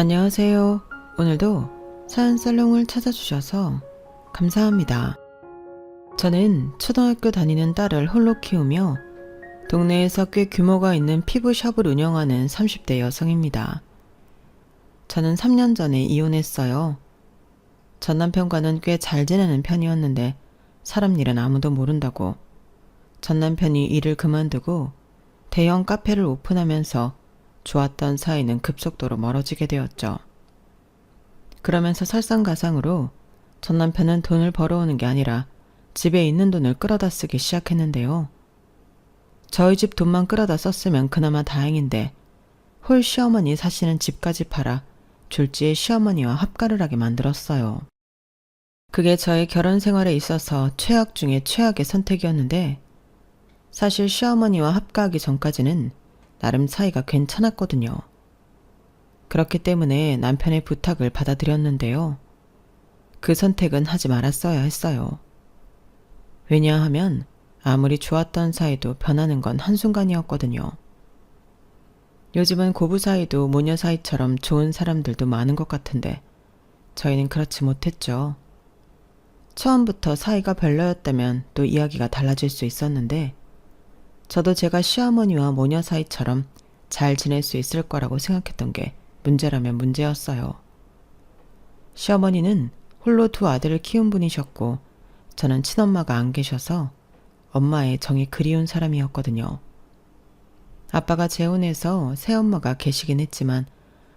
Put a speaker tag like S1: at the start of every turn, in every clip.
S1: 안녕하세요. 오늘도 사연살롱을 찾아주셔서 감사합니다. 저는 초등학교 다니는 딸을 홀로 키우며 동네에서 꽤 규모가 있는 피부샵을 운영하는 30대 여성입니다. 저는 3년 전에 이혼했어요. 전 남편과는 꽤 잘 지내는 편이었는데 사람 일은 아무도 모른다고 전 남편이 일을 그만두고 대형 카페를 오픈하면서 좋았던 사이는 급속도로 멀어지게 되었죠. 그러면서 설상가상으로 전 남편은 돈을 벌어오는 게 아니라 집에 있는 돈을 끌어다 쓰기 시작했는데요. 저희 집 돈만 끌어다 썼으면 그나마 다행인데 홀 시어머니 사시는 집까지 팔아 졸지에 시어머니와 합가를 하게 만들었어요. 그게 저의 결혼 생활에 있어서 최악 중에 최악의 선택이었는데 사실 시어머니와 합가하기 전까지는 나름 사이가 괜찮았거든요. 그렇기 때문에 남편의 부탁을 받아들였는데요. 그 선택은 하지 말았어야 했어요. 왜냐하면 아무리 좋았던 사이도 변하는 건 한순간이었거든요. 요즘은 고부 사이도 모녀 사이처럼 좋은 사람들도 많은 것 같은데 저희는 그렇지 못했죠. 처음부터 사이가 별로였다면 또 이야기가 달라질 수 있었는데 저도 제가 시어머니와 모녀 사이처럼 잘 지낼 수 있을 거라고 생각했던 게 문제라면 문제였어요. 시어머니는 홀로 두 아들을 키운 분이셨고 저는 친엄마가 안 계셔서 엄마의 정이 그리운 사람이었거든요. 아빠가 재혼해서 새엄마가 계시긴 했지만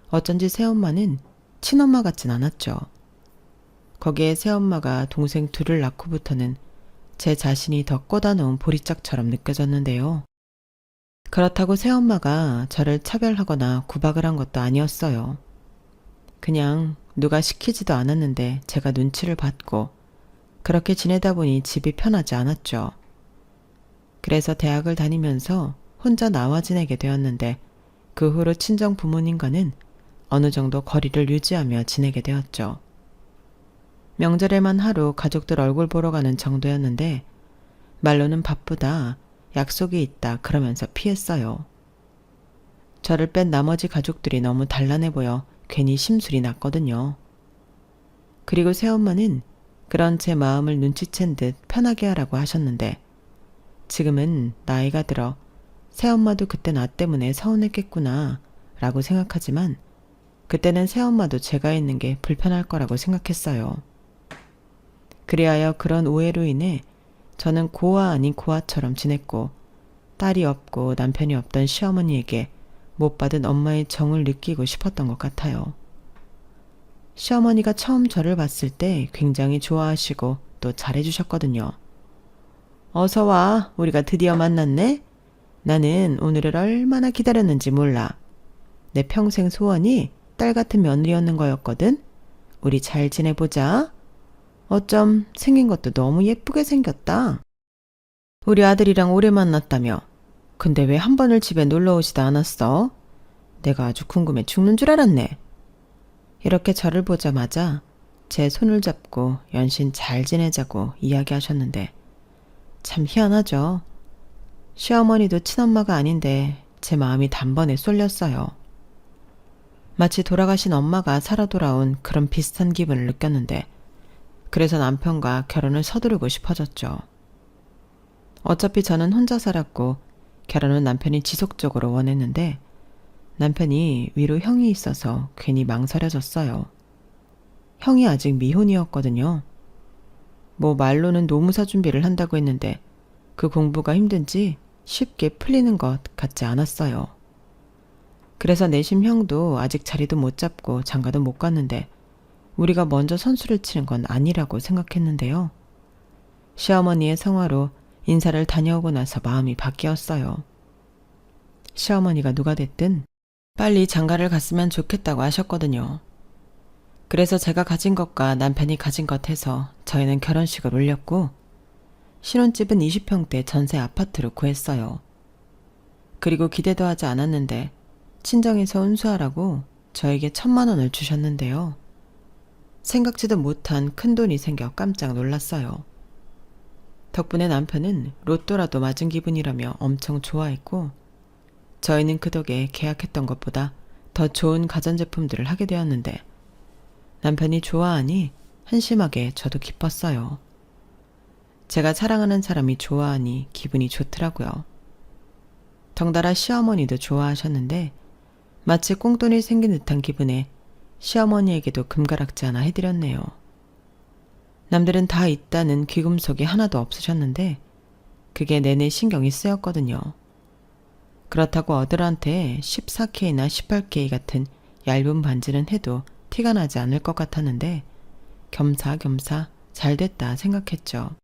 S1: 어쩐지 새엄마는 친엄마 같진 않았죠. 거기에 새엄마가 동생 둘을 낳고부터는 제 자신이 더 꽂아놓은 보리짝처럼 느껴졌는데요. 그렇다고 새엄마가 저를 차별하거나 구박을 한 것도 아니었어요. 그냥 누가 시키지도 않았는데 제가 눈치를 받고 그렇게 지내다 보니 집이 편하지 않았죠. 그래서 대학을 다니면서 혼자 나와 지내게 되었는데 그 후로 친정 부모님과는 어느 정도 거리를 유지하며 지내게 되었죠. 명절에만 하루 가족들 얼굴 보러 가는 정도였는데 말로는 바쁘다, 약속이 있다 그러면서 피했어요. 저를 뺀 나머지 가족들이 너무 단란해 보여 괜히 심술이 났거든요. 그리고 새엄마는 그런 제 마음을 눈치챈 듯 편하게 하라고 하셨는데 지금은 나이가 들어 새엄마도 그때 나 때문에 서운했겠구나 라고 생각하지만 그때는 새엄마도 제가 있는 게 불편할 거라고 생각했어요. 그리하여 그런 오해로 인해 저는 고아 아닌 고아처럼 지냈고 딸이 없고 남편이 없던 시어머니에게 못 받은 엄마의 정을 느끼고 싶었던 것 같아요. 시어머니가 처음 저를 봤을 때 굉장히 좋아하시고 또 잘해주셨거든요. 어서 와, 우리가 드디어 만났네? 나는 오늘을 얼마나 기다렸는지 몰라. 내 평생 소원이 딸 같은 며느리였는 거였거든? 우리 잘 지내보자. 어쩜 생긴 것도 너무 예쁘게 생겼다. 우리 아들이랑 오래 만났다며. 근데 왜 한 번을 집에 놀러 오지도 않았어? 내가 아주 궁금해 죽는 줄 알았네. 이렇게 저를 보자마자 제 손을 잡고 연신 잘 지내자고 이야기하셨는데 참 희한하죠. 시어머니도 친엄마가 아닌데 제 마음이 단번에 쏠렸어요. 마치 돌아가신 엄마가 살아 돌아온 그런 비슷한 기분을 느꼈는데 그래서 남편과 결혼을 서두르고 싶어졌죠. 어차피 저는 혼자 살았고 결혼은 남편이 지속적으로 원했는데 남편이 위로 형이 있어서 괜히 망설여졌어요. 형이 아직 미혼이었거든요. 뭐 말로는 노무사 준비를 한다고 했는데 그 공부가 힘든지 쉽게 풀리는 것 같지 않았어요. 그래서 내심 형도 아직 자리도 못 잡고 장가도 못 갔는데 우리가 먼저 선수를 치는 건 아니라고 생각했는데요. 시어머니의 성화로 인사를 다녀오고 나서 마음이 바뀌었어요. 시어머니가 누가 됐든 빨리 장가를 갔으면 좋겠다고 하셨거든요. 그래서 제가 가진 것과 남편이 가진 것 해서 저희는 결혼식을 올렸고 신혼집은 20평대 전세 아파트로 구했어요. 그리고 기대도 하지 않았는데 친정에서 운수하라고 저에게 1,000만 원을 주셨는데요. 생각지도 못한 큰돈이 생겨 깜짝 놀랐어요. 덕분에 남편은 로또라도 맞은 기분이라며 엄청 좋아했고 저희는 그 덕에 계약했던 것보다 더 좋은 가전제품들을 하게 되었는데 남편이 좋아하니 한심하게 저도 기뻤어요. 제가 사랑하는 사람이 좋아하니 기분이 좋더라고요. 덩달아 시어머니도 좋아하셨는데 마치 꽁돈이 생긴 듯한 기분에 시어머니에게도 금가락지 하나 해드렸네요. 남들은 다 있다는 귀금속이 하나도 없으셨는데 그게 내내 신경이 쓰였거든요. 그렇다고 어들한테 14K나 18K 같은 얇은 반지는 해도 티가 나지 않을 것 같았는데 겸사겸사 잘 됐다 생각했죠.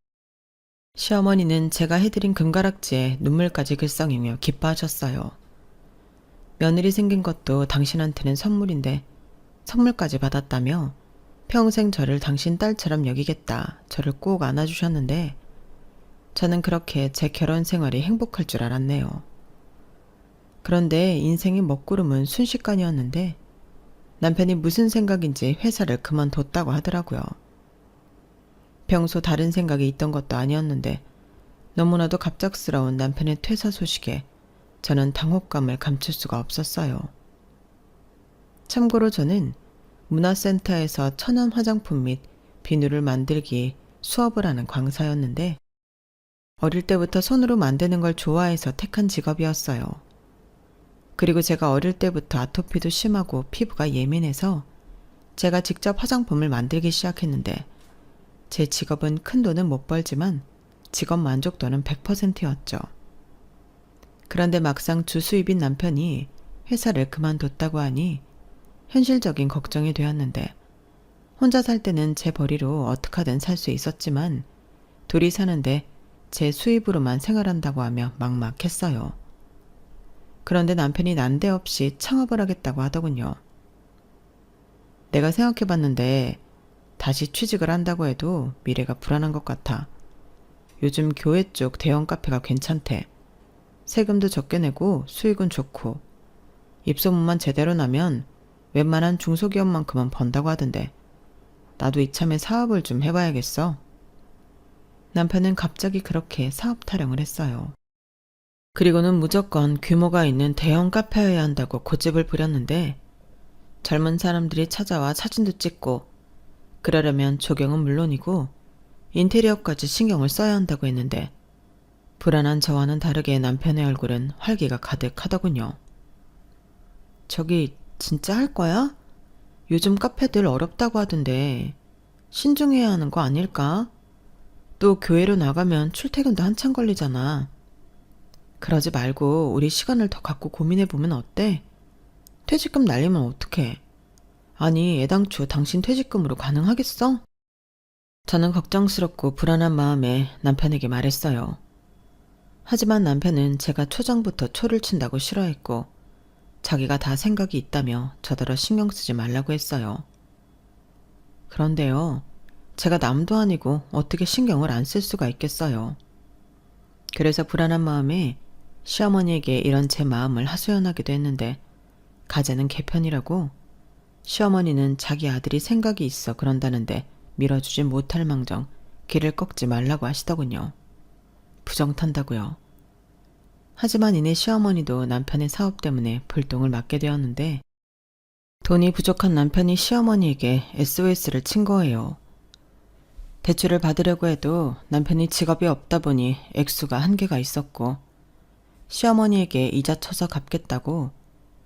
S1: 시어머니는 제가 해드린 금가락지에 눈물까지 글썽이며 기뻐하셨어요. 며느리 생긴 것도 당신한테는 선물인데 선물까지 받았다며 평생 저를 당신 딸처럼 여기겠다 저를 꼭 안아주셨는데 저는 그렇게 제 결혼 생활이 행복할 줄 알았네요. 그런데 인생의 먹구름은 순식간이었는데 남편이 무슨 생각인지 회사를 그만뒀다고 하더라고요. 평소 다른 생각이 있던 것도 아니었는데 너무나도 갑작스러운 남편의 퇴사 소식에 저는 당혹감을 감출 수가 없었어요. 참고로 저는 문화센터에서 천연 화장품 및 비누를 만들기 수업을 하는 강사였는데 어릴 때부터 손으로 만드는 걸 좋아해서 택한 직업이었어요. 그리고 제가 어릴 때부터 아토피도 심하고 피부가 예민해서 제가 직접 화장품을 만들기 시작했는데 제 직업은 큰 돈은 못 벌지만 직업 만족도는 100%였죠. 그런데 막상 주수입인 남편이 회사를 그만뒀다고 하니 현실적인 걱정이 되었는데 혼자 살 때는 제 벌이로 어떻게든 살 수 있었지만 둘이 사는데 제 수입으로만 생활한다고 하며 막막했어요. 그런데 남편이 난데없이 창업을 하겠다고 하더군요. 내가 생각해봤는데 다시 취직을 한다고 해도 미래가 불안한 것 같아. 요즘 교회 쪽 대형 카페가 괜찮대. 세금도 적게 내고 수익은 좋고 입소문만 제대로 나면 웬만한 중소기업만큼은 번다고 하던데 나도 이참에 사업을 좀 해봐야겠어. 남편은 갑자기 그렇게 사업 타령을 했어요. 그리고는 무조건 규모가 있는 대형 카페여야 한다고 고집을 부렸는데 젊은 사람들이 찾아와 사진도 찍고 그러려면 조경은 물론이고 인테리어까지 신경을 써야 한다고 했는데 불안한 저와는 다르게 남편의 얼굴은 활기가 가득하더군요. 저기 진짜 할 거야? 요즘 카페들 어렵다고 하던데 신중해야 하는 거 아닐까? 또 교회로 나가면 출퇴근도 한참 걸리잖아. 그러지 말고 우리 시간을 더 갖고 고민해보면 어때? 퇴직금 날리면 어떡해? 아니 애당초 당신 퇴직금으로 가능하겠어? 저는 걱정스럽고 불안한 마음에 남편에게 말했어요. 하지만 남편은 제가 초장부터 초를 친다고 싫어했고 자기가 다 생각이 있다며 저더러 신경 쓰지 말라고 했어요. 그런데요, 제가 남도 아니고 어떻게 신경을 안 쓸 수가 있겠어요. 그래서 불안한 마음에 시어머니에게 이런 제 마음을 하소연하기도 했는데 가재는 개편이라고 시어머니는 자기 아들이 생각이 있어 그런다는데 밀어주지 못할 망정 길을 꺾지 말라고 하시더군요. 부정탄다고요. 하지만 이내 시어머니도 남편의 사업 때문에 불똥을 맞게 되었는데 돈이 부족한 남편이 시어머니에게 SOS를 친 거예요. 대출을 받으려고 해도 남편이 직업이 없다 보니 액수가 한계가 있었고 시어머니에게 이자 쳐서 갚겠다고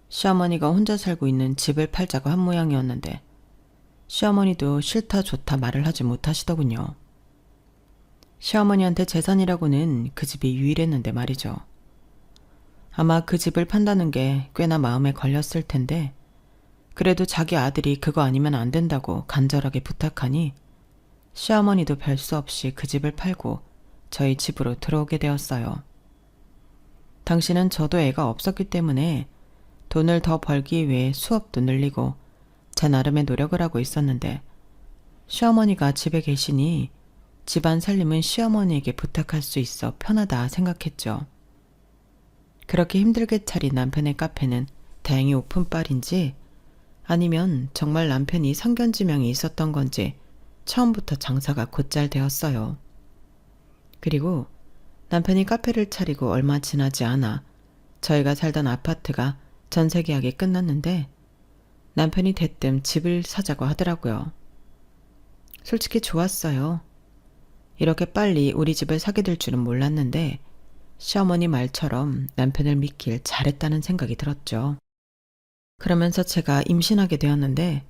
S1: 시어머니가 혼자 살고 있는 집을 팔자고 한 모양이었는데 시어머니도 싫다 좋다 말을 하지 못하시더군요. 시어머니한테 재산이라고는 그 집이 유일했는데 말이죠. 아마 그 집을 판다는 게 꽤나 마음에 걸렸을 텐데 그래도 자기 아들이 그거 아니면 안 된다고 간절하게 부탁하니 시어머니도 별 수 없이 그 집을 팔고 저희 집으로 들어오게 되었어요. 당신은 저도 애가 없었기 때문에 돈을 더 벌기 위해 수업도 늘리고 제 나름의 노력을 하고 있었는데 시어머니가 집에 계시니 집안 살림은 시어머니에게 부탁할 수 있어 편하다 생각했죠. 그렇게 힘들게 차린 남편의 카페는 다행히 오픈빨인지 아니면 정말 남편이 성견지명이 있었던 건지 처음부터 장사가 곧잘 되었어요. 그리고 남편이 카페를 차리고 얼마 지나지 않아 저희가 살던 아파트가 전세 계약이 끝났는데 남편이 대뜸 집을 사자고 하더라고요. 솔직히 좋았어요. 이렇게 빨리 우리 집을 사게 될 줄은 몰랐는데 시어머니 말처럼 남편을 믿길 잘했다는 생각이 들었죠. 그러면서 제가 임신하게 되었는데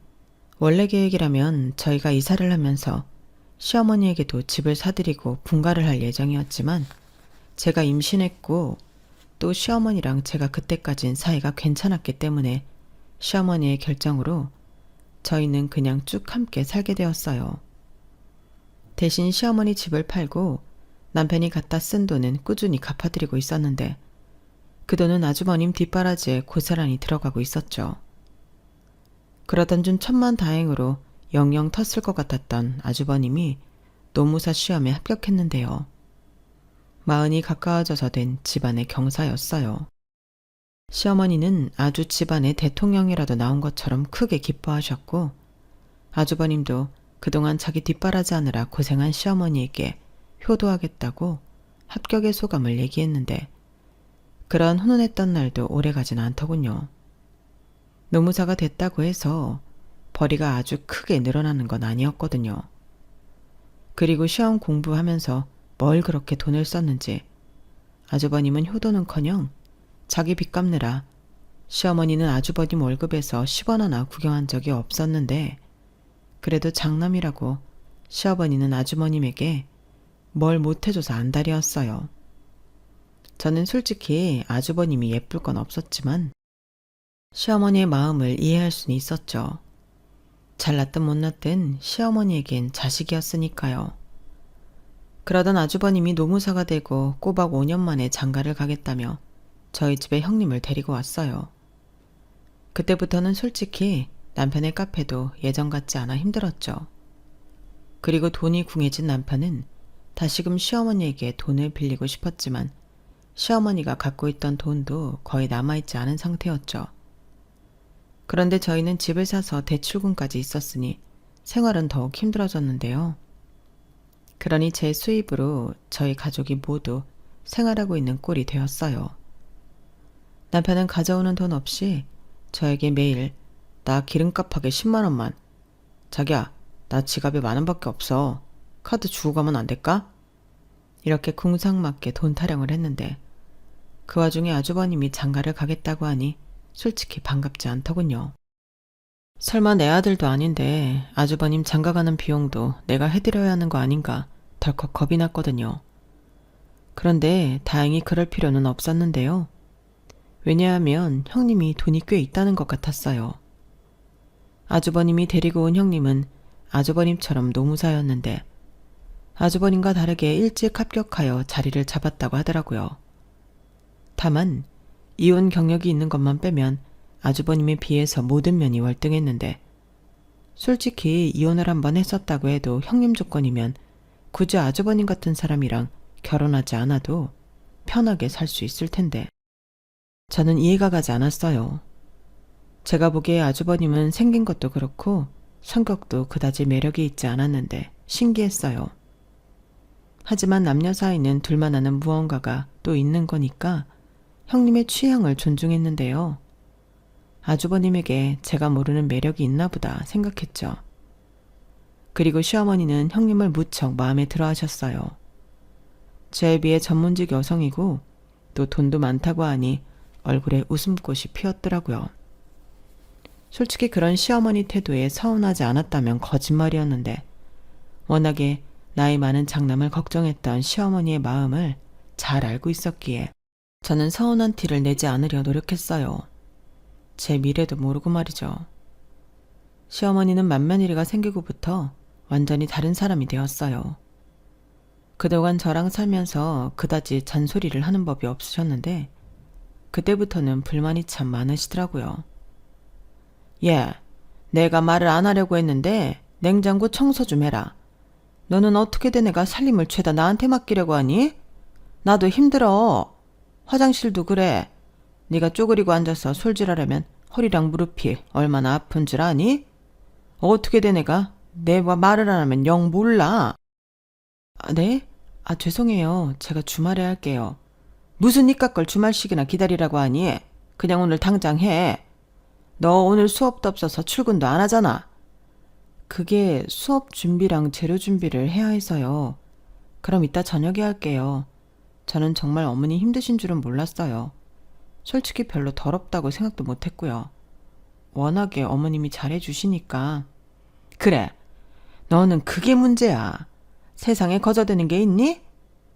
S1: 원래 계획이라면 저희가 이사를 하면서 시어머니에게도 집을 사드리고 분가를 할 예정이었지만 제가 임신했고 또 시어머니랑 제가 그때까진 사이가 괜찮았기 때문에 시어머니의 결정으로 저희는 그냥 쭉 함께 살게 되었어요. 대신 시어머니 집을 팔고 남편이 갖다 쓴 돈은 꾸준히 갚아드리고 있었는데 그 돈은 아주버님 뒷바라지에 고스란히 들어가고 있었죠. 그러던 중 천만다행으로 영영 텄을 것 같았던 아주버님이 노무사 시험에 합격했는데요. 마흔이 가까워져서 된 집안의 경사였어요. 시어머니는 아주 집안의 대통령이라도 나온 것처럼 크게 기뻐하셨고 아주버님도 그동안 자기 뒷바라지 하느라 고생한 시어머니에게 효도하겠다고 합격의 소감을 얘기했는데 그런 훈훈했던 날도 오래가진 않더군요. 노무사가 됐다고 해서 벌이가 아주 크게 늘어나는 건 아니었거든요. 그리고 시험 공부하면서 뭘 그렇게 돈을 썼는지 아주버님은 효도는커녕 자기 빚 갚느라 시어머니는 아주버님 월급에서 10원 하나 구경한 적이 없었는데 그래도 장남이라고 시어머니는 아주머님에게 뭘 못해줘서 안달이었어요. 저는 솔직히 아주버님이 예쁠 건 없었지만 시어머니의 마음을 이해할 수는 있었죠. 잘났든 못났든 시어머니에겐 자식이었으니까요. 그러던 아주버님이 노무사가 되고 꼬박 5년 만에 장가를 가겠다며 저희 집에 형님을 데리고 왔어요. 그때부터는 솔직히 남편의 카페도 예전 같지 않아 힘들었죠. 그리고 돈이 궁해진 남편은 다시금 시어머니에게 돈을 빌리고 싶었지만 시어머니가 갖고 있던 돈도 거의 남아있지 않은 상태였죠. 그런데 저희는 집을 사서 대출금까지 있었으니 생활은 더욱 힘들어졌는데요. 그러니 제 수입으로 저희 가족이 모두 생활하고 있는 꼴이 되었어요. 남편은 가져오는 돈 없이 저에게 매일 나 기름값하게 10만 원만, 자기야 나 지갑에 10,000원밖에 없어. 카드 주고 가면 안 될까? 이렇게 궁상맞게 돈 타령을 했는데 그 와중에 아주버님이 장가를 가겠다고 하니 솔직히 반갑지 않더군요. 설마 내 아들도 아닌데 아주버님 장가가는 비용도 내가 해드려야 하는 거 아닌가 덜컥 겁이 났거든요. 그런데 다행히 그럴 필요는 없었는데요. 왜냐하면 형님이 돈이 꽤 있다는 것 같았어요. 아주버님이 데리고 온 형님은 아주버님처럼 노무사였는데 아주버님과 다르게 일찍 합격하여 자리를 잡았다고 하더라고요. 다만 이혼 경력이 있는 것만 빼면 아주버님에 비해서 모든 면이 월등했는데 솔직히 이혼을 한번 했었다고 해도 형님 조건이면 굳이 아주버님 같은 사람이랑 결혼하지 않아도 편하게 살 수 있을 텐데 저는 이해가 가지 않았어요. 제가 보기에 아주버님은 생긴 것도 그렇고 성격도 그다지 매력이 있지 않았는데 신기했어요. 하지만 남녀 사이는 둘만 아는 무언가가 또 있는 거니까 형님의 취향을 존중했는데요. 아주버님에게 제가 모르는 매력이 있나 보다 생각했죠. 그리고 시어머니는 형님을 무척 마음에 들어 하셨어요. 저에 비해 전문직 여성이고 또 돈도 많다고 하니 얼굴에 웃음꽃이 피었더라고요. 솔직히 그런 시어머니 태도에 서운하지 않았다면 거짓말이었는데 워낙에 나이 많은 장남을 걱정했던 시어머니의 마음을 잘 알고 있었기에 저는 서운한 티를 내지 않으려 노력했어요. 제 미래도 모르고 말이죠. 시어머니는 맏며느리가 생기고부터 완전히 다른 사람이 되었어요. 그동안 저랑 살면서 그다지 잔소리를 하는 법이 없으셨는데 그때부터는 불만이 참 많으시더라고요. 예, 내가 말을 안 하려고 했는데 냉장고 청소 좀 해라. 너는 어떻게든 내가 살림을 죄다 나한테 맡기려고 하니? 나도 힘들어. 화장실도 그래. 네가 쪼그리고 앉아서 솔질하려면 허리랑 무릎이 얼마나 아픈 줄 아니? 어떻게 돼 내가? 내가 말을 안 하면 영 몰라. 네? 죄송해요. 제가 주말에 할게요. 무슨 니까 걸 주말씩이나 기다리라고 하니? 그냥 오늘 당장 해. 너 오늘 수업도 없어서 출근도 안 하잖아. 그게 수업 준비랑 재료 준비를 해야 해서요. 그럼 이따 저녁에 할게요. 저는 정말 어머니 힘드신 줄은 몰랐어요. 솔직히 별로 더럽다고 생각도 못했고요. 워낙에 어머님이 잘해주시니까. 그래, 너는 그게 문제야. 세상에 거저되는 게 있니?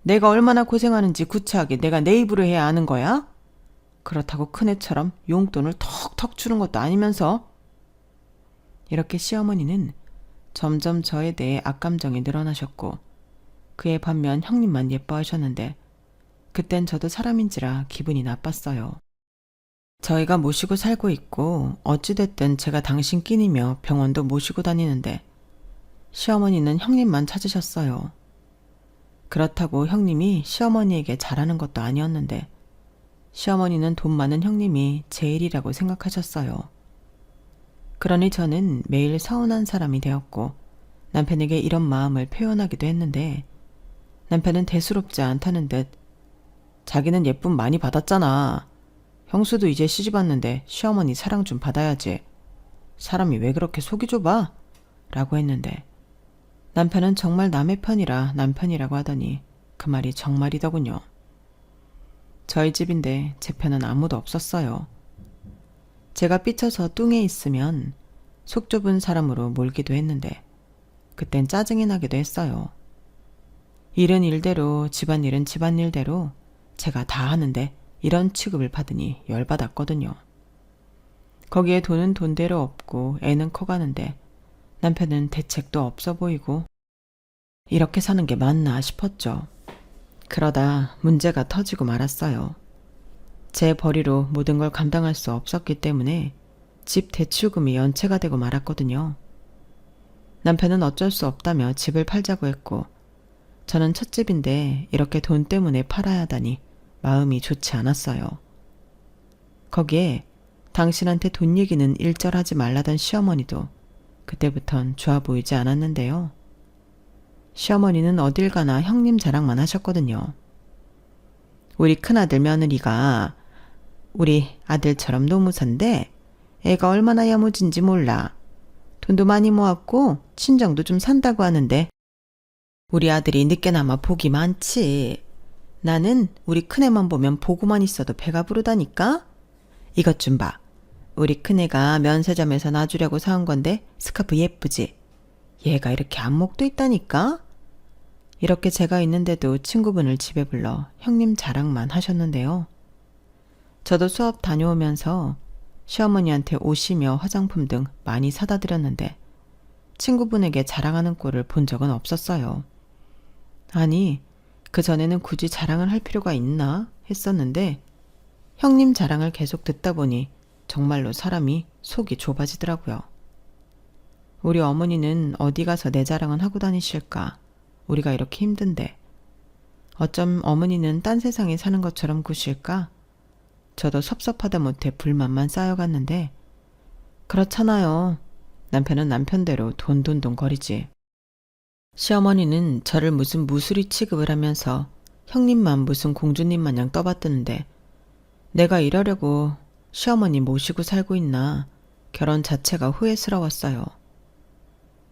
S1: 내가 얼마나 고생하는지 구차하게 내가 내 입으로 해야 아는 거야? 그렇다고 큰애처럼 용돈을 턱턱 주는 것도 아니면서. 이렇게 시어머니는 점점 저에 대해 악감정이 늘어나셨고 그에 반면 형님만 예뻐하셨는데 그땐 저도 사람인지라 기분이 나빴어요. 저희가 모시고 살고 있고 어찌됐든 제가 당신 끼니며 병원도 모시고 다니는데 시어머니는 형님만 찾으셨어요. 그렇다고 형님이 시어머니에게 잘하는 것도 아니었는데 시어머니는 돈 많은 형님이 제일이라고 생각하셨어요. 그러니 저는 매일 서운한 사람이 되었고 남편에게 이런 마음을 표현하기도 했는데 남편은 대수롭지 않다는 듯 자기는 예쁨 많이 받았잖아. 형수도 이제 시집 왔는데 시어머니 사랑 좀 받아야지. 사람이 왜 그렇게 속이 좁아? 라고 했는데 남편은 정말 남의 편이라 남편이라고 하더니 그 말이 정말이더군요. 저희 집인데 제 편은 아무도 없었어요. 제가 삐쳐서 뚱에 있으면 속 좁은 사람으로 몰기도 했는데 그땐 짜증이 나기도 했어요. 일은 일대로 집안일은 집안일대로 제가 다 하는데 이런 취급을 받으니 열받았거든요. 거기에 돈은 돈대로 없고 애는 커가는데 남편은 대책도 없어 보이고 이렇게 사는 게 맞나 싶었죠. 그러다 문제가 터지고 말았어요. 제 벌이로 모든 걸 감당할 수 없었기 때문에 집 대출금이 연체가 되고 말았거든요. 남편은 어쩔 수 없다며 집을 팔자고 했고 저는 첫 집인데 이렇게 돈 때문에 팔아야 하다니 마음이 좋지 않았어요. 거기에 당신한테 돈 얘기는 일절하지 말라던 시어머니도 그때부턴 좋아 보이지 않았는데요. 시어머니는 어딜 가나 형님 자랑만 하셨거든요. 우리 큰아들 며느리가 우리 아들처럼 노무사인데 애가 얼마나 야무진지 몰라. 돈도 많이 모았고 친정도 좀 산다고 하는데 우리 아들이 늦게나마 복이 많지. 나는 우리 큰애만 보면 보고만 있어도 배가 부르다니까? 이것 좀 봐. 우리 큰애가 면세점에서 놔주려고 사온 건데 스카프 예쁘지? 얘가 이렇게 안목도 있다니까? 이렇게 제가 있는데도 친구분을 집에 불러 형님 자랑만 하셨는데요. 저도 수업 다녀오면서 시어머니한테 옷이며 화장품 등 많이 사다 드렸는데 친구분에게 자랑하는 꼴을 본 적은 없었어요. 아니, 그전에는 굳이 자랑을 할 필요가 있나 했었는데 형님 자랑을 계속 듣다 보니 정말로 사람이 속이 좁아지더라고요. 우리 어머니는 어디 가서 내 자랑은 하고 다니실까? 우리가 이렇게 힘든데 어쩜 어머니는 딴 세상에 사는 것처럼 구실까? 저도 섭섭하다 못해 불만만 쌓여갔는데 그렇잖아요. 남편은 남편대로 돈돈돈 거리지. 시어머니는 저를 무슨 무수리 취급을 하면서 형님만 무슨 공주님 마냥 떠받드는데 내가 이러려고 시어머니 모시고 살고 있나 결혼 자체가 후회스러웠어요.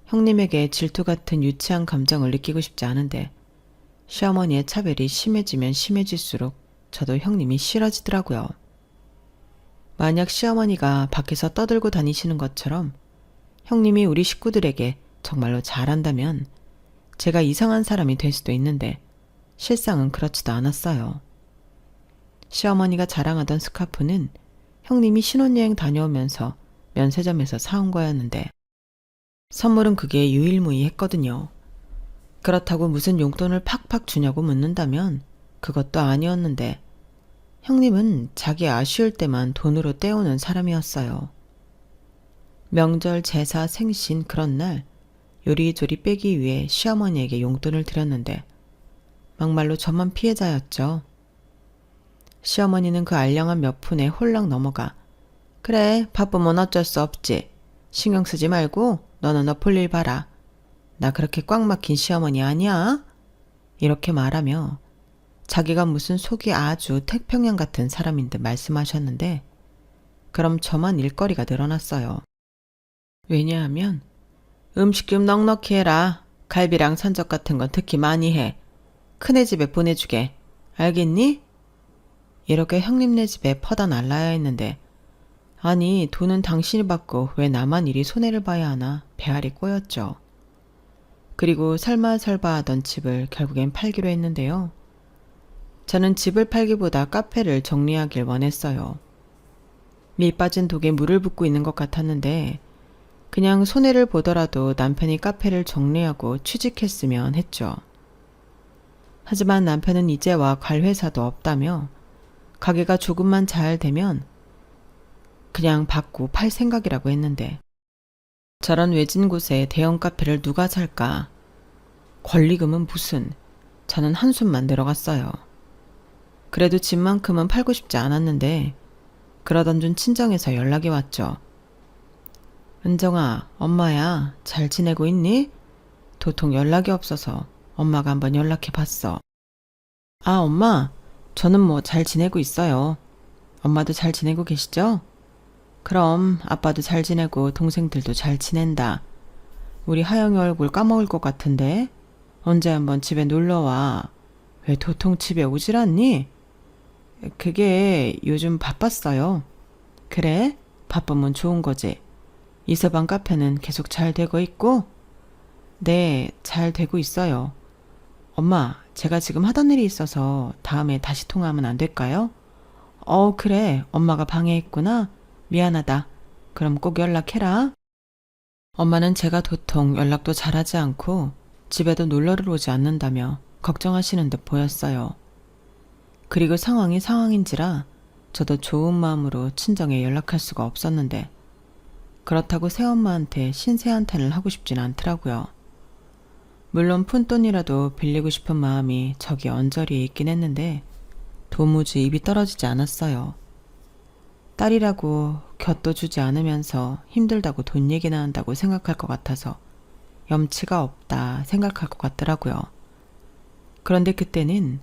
S1: 형님에게 질투 같은 유치한 감정을 느끼고 싶지 않은데 시어머니의 차별이 심해지면 심해질수록 저도 형님이 싫어지더라고요. 만약 시어머니가 밖에서 떠들고 다니시는 것처럼 형님이 우리 식구들에게 정말로 잘한다면 제가 이상한 사람이 될 수도 있는데 실상은 그렇지도 않았어요. 시어머니가 자랑하던 스카프는 형님이 신혼여행 다녀오면서 면세점에서 사온 거였는데 선물은 그게 유일무이했거든요. 그렇다고 무슨 용돈을 팍팍 주냐고 묻는다면 그것도 아니었는데 형님은 자기 아쉬울 때만 돈으로 떼오는 사람이었어요. 명절, 제사, 생신 그런 날 요리조리 빼기 위해 시어머니에게 용돈을 드렸는데 막말로 저만 피해자였죠. 시어머니는 그 알량한 몇 푼에 홀랑 넘어가 그래 바쁘면 어쩔 수 없지. 신경 쓰지 말고 너는 너 볼 일 봐라. 나 그렇게 꽉 막힌 시어머니 아니야? 이렇게 말하며 자기가 무슨 속이 아주 태평양 같은 사람인 듯 말씀하셨는데 그럼 저만 일거리가 늘어났어요. 왜냐하면 음식 좀 넉넉히 해라. 갈비랑 산적 같은 건 특히 많이 해. 큰애 집에 보내주게. 알겠니? 이렇게 형님네 집에 퍼다 날라야 했는데 아니 돈은 당신이 받고 왜 나만 이리 손해를 봐야 하나 배알이 꼬였죠. 그리고 설마설바하던 집을 결국엔 팔기로 했는데요. 저는 집을 팔기보다 카페를 정리하길 원했어요. 밀 빠진 독에 물을 붓고 있는 것 같았는데 그냥 손해를 보더라도 남편이 카페를 정리하고 취직했으면 했죠. 하지만 남편은 이제와 갈 회사도 없다며 가게가 조금만 잘 되면 그냥 받고 팔 생각이라고 했는데 저런 외진 곳에 대형 카페를 누가 살까? 권리금은 무슨? 저는 한숨만 들어갔어요. 그래도 집만큼은 팔고 싶지 않았는데 그러던 중 친정에서 연락이 왔죠. 은정아, 엄마야, 잘 지내고 있니? 도통 연락이 없어서 엄마가 한번 연락해 봤어. 아, 엄마, 저는 뭐 잘 지내고 있어요. 엄마도 잘 지내고 계시죠? 그럼 아빠도 잘 지내고 동생들도 잘 지낸다. 우리 하영이 얼굴 까먹을 것 같은데 언제 한번 집에 놀러와. 왜 도통 집에 오질 않니? 그게 요즘 바빴어요. 그래? 바쁘면 좋은 거지. 이서방 카페는 계속 잘 되고 있고? 네, 잘 되고 있어요. 엄마, 제가 지금 하던 일이 있어서 다음에 다시 통화하면 안 될까요? 그래. 엄마가 방해했구나. 미안하다. 그럼 꼭 연락해라. 엄마는 제가 도통 연락도 잘하지 않고 집에도 놀러를 오지 않는다며 걱정하시는 듯 보였어요. 그리고 상황이 상황인지라 저도 좋은 마음으로 친정에 연락할 수가 없었는데 그렇다고 새엄마한테 신세한탄을 하고 싶진 않더라고요. 물론 푼돈이라도 빌리고 싶은 마음이 저기 언저리에 있긴 했는데 도무지 입이 떨어지지 않았어요. 딸이라고 곁도 주지 않으면서 힘들다고 돈 얘기나 한다고 생각할 것 같아서 염치가 없다 생각할 것 같더라고요. 그런데 그때는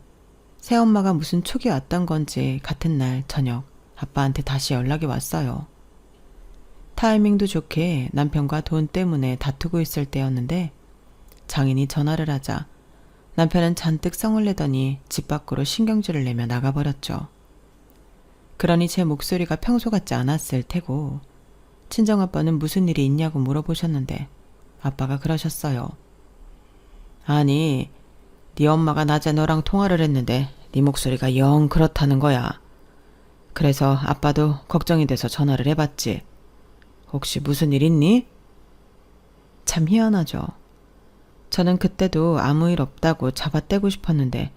S1: 새엄마가 무슨 촉이 왔던 건지 같은 날 저녁 아빠한테 다시 연락이 왔어요. 타이밍도 좋게 남편과 돈 때문에 다투고 있을 때였는데 장인이 전화를 하자 남편은 잔뜩 성을 내더니 집 밖으로 신경질을 내며 나가버렸죠. 그러니 제 목소리가 평소 같지 않았을 테고 친정아빠는 무슨 일이 있냐고 물어보셨는데 아빠가 그러셨어요. 아니, 네 엄마가 낮에 너랑 통화를 했는데 네 목소리가 영 그렇다는 거야. 그래서 아빠도 걱정이 돼서 전화를 해봤지. 혹시 무슨 일 있니? 참 희한하죠. 저는 그때도 아무 일 없다고 잡아떼고 싶었는데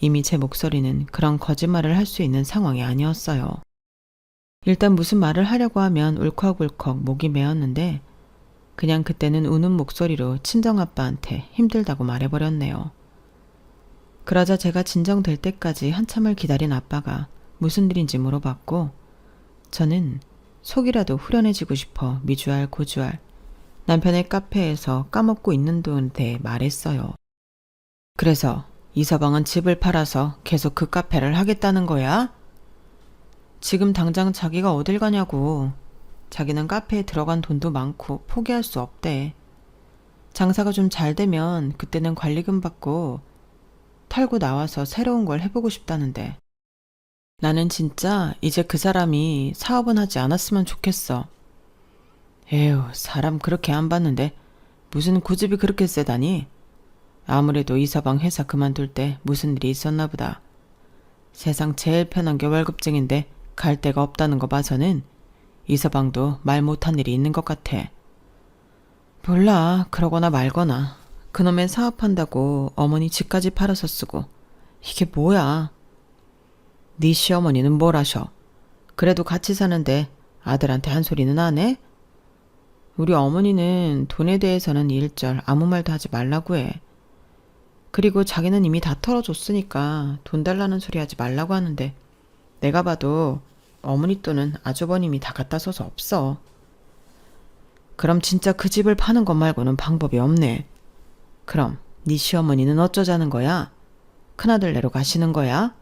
S1: 이미 제 목소리는 그런 거짓말을 할 수 있는 상황이 아니었어요. 일단 무슨 말을 하려고 하면 울컥울컥 목이 메었는데 그냥 그때는 우는 목소리로 친정아빠한테 힘들다고 말해버렸네요. 그러자 제가 진정될 때까지 한참을 기다린 아빠가 무슨 일인지 물어봤고 저는 속이라도 후련해지고 싶어 미주알 고주알 남편의 카페에서 까먹고 있는 돈에 대해 말했어요. 그래서 이서방은 집을 팔아서 계속 그 카페를 하겠다는 거야? 지금 당장 자기가 어딜 가냐고. 자기는 카페에 들어간 돈도 많고 포기할 수 없대. 장사가 좀 잘 되면 그때는 관리금 받고 털고 나와서 새로운 걸 해보고 싶다는데. 나는 진짜 이제 그 사람이 사업은 하지 않았으면 좋겠어. 에휴, 사람 그렇게 안 봤는데 무슨 고집이 그렇게 세다니? 아무래도 이서방 회사 그만둘 때 무슨 일이 있었나 보다. 세상 제일 편한 게 월급쟁인데 갈 데가 없다는 거 봐서는 이서방도 말 못한 일이 있는 것 같아. 몰라, 그러거나 말거나. 그놈의 사업한다고 어머니 집까지 팔아서 쓰고. 이게 뭐야? 네 시어머니는 뭘 하셔? 그래도 같이 사는데 아들한테 한 소리는 안 해? 우리 어머니는 돈에 대해서는 일절 아무 말도 하지 말라고 해. 그리고 자기는 이미 다 털어줬으니까 돈 달라는 소리 하지 말라고 하는데 내가 봐도 어머니 돈은 아주버님이 다 갖다 써서 없어. 그럼 진짜 그 집을 파는 것 말고는 방법이 없네. 그럼 네 시어머니는 어쩌자는 거야? 큰아들네로 가시는 거야?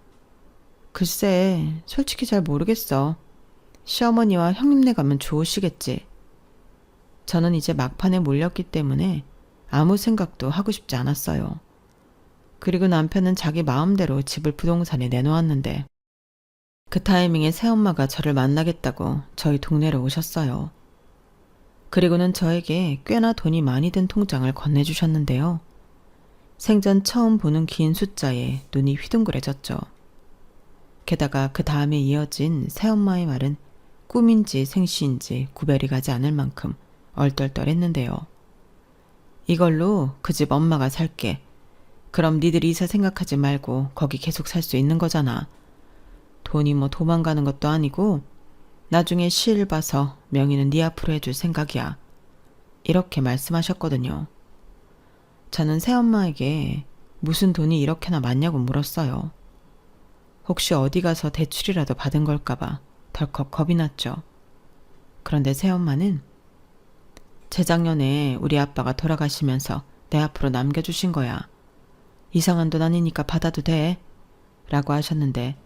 S1: 글쎄, 솔직히 잘 모르겠어. 시어머니와 형님네 가면 좋으시겠지. 저는 이제 막판에 몰렸기 때문에 아무 생각도 하고 싶지 않았어요. 그리고 남편은 자기 마음대로 집을 부동산에 내놓았는데 그 타이밍에 새엄마가 저를 만나겠다고 저희 동네로 오셨어요. 그리고는 저에게 꽤나 돈이 많이 든 통장을 건네주셨는데요. 생전 처음 보는 긴 숫자에 눈이 휘둥그레졌죠. 게다가 그 다음에 이어진 새엄마의 말은 꿈인지 생시인지 구별이 가지 않을 만큼 얼떨떨했는데요. 이걸로 그 집 엄마가 살게. 그럼 니들이 이사 생각하지 말고 거기 계속 살 수 있는 거잖아. 돈이 뭐 도망가는 것도 아니고 나중에 시일 봐서 명의는 네 앞으로 해줄 생각이야. 이렇게 말씀하셨거든요. 저는 새엄마에게 무슨 돈이 이렇게나 많냐고 물었어요. 혹시 어디 가서 대출이라도 받은 걸까봐 덜컥 겁이 났죠. 그런데 새엄마는 재작년에 우리 아빠가 돌아가시면서 내 앞으로 남겨주신 거야. 이상한 돈 아니니까 받아도 돼. 라고 하셨는데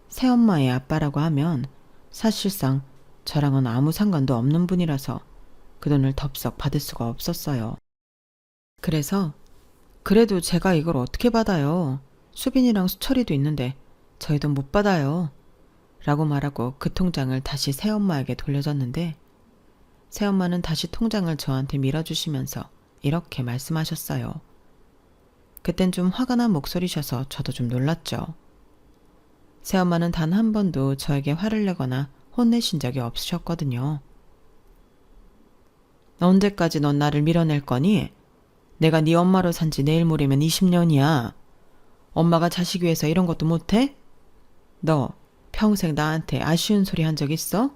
S1: 새엄마의 아빠라고 하면 사실상 저랑은 아무 상관도 없는 분이라서 그 돈을 덥석 받을 수가 없었어요. 그래서 그래도 제가 이걸 어떻게 받아요. 수빈이랑 수철이도 있는데 저희 돈 못 받아요. 라고 말하고 그 통장을 다시 새엄마에게 돌려줬는데 새엄마는 다시 통장을 저한테 밀어주시면서 이렇게 말씀하셨어요. 그땐 좀 화가 난 목소리셔서 저도 좀 놀랐죠. 새엄마는 단 한 번도 저에게 화를 내거나 혼내신 적이 없으셨거든요. 언제까지 넌 나를 밀어낼 거니? 내가 네 엄마로 산지 내일 모레면 20년이야. 엄마가 자식 위해서 이런 것도 못해? 너 평생 나한테 아쉬운 소리 한 적 있어?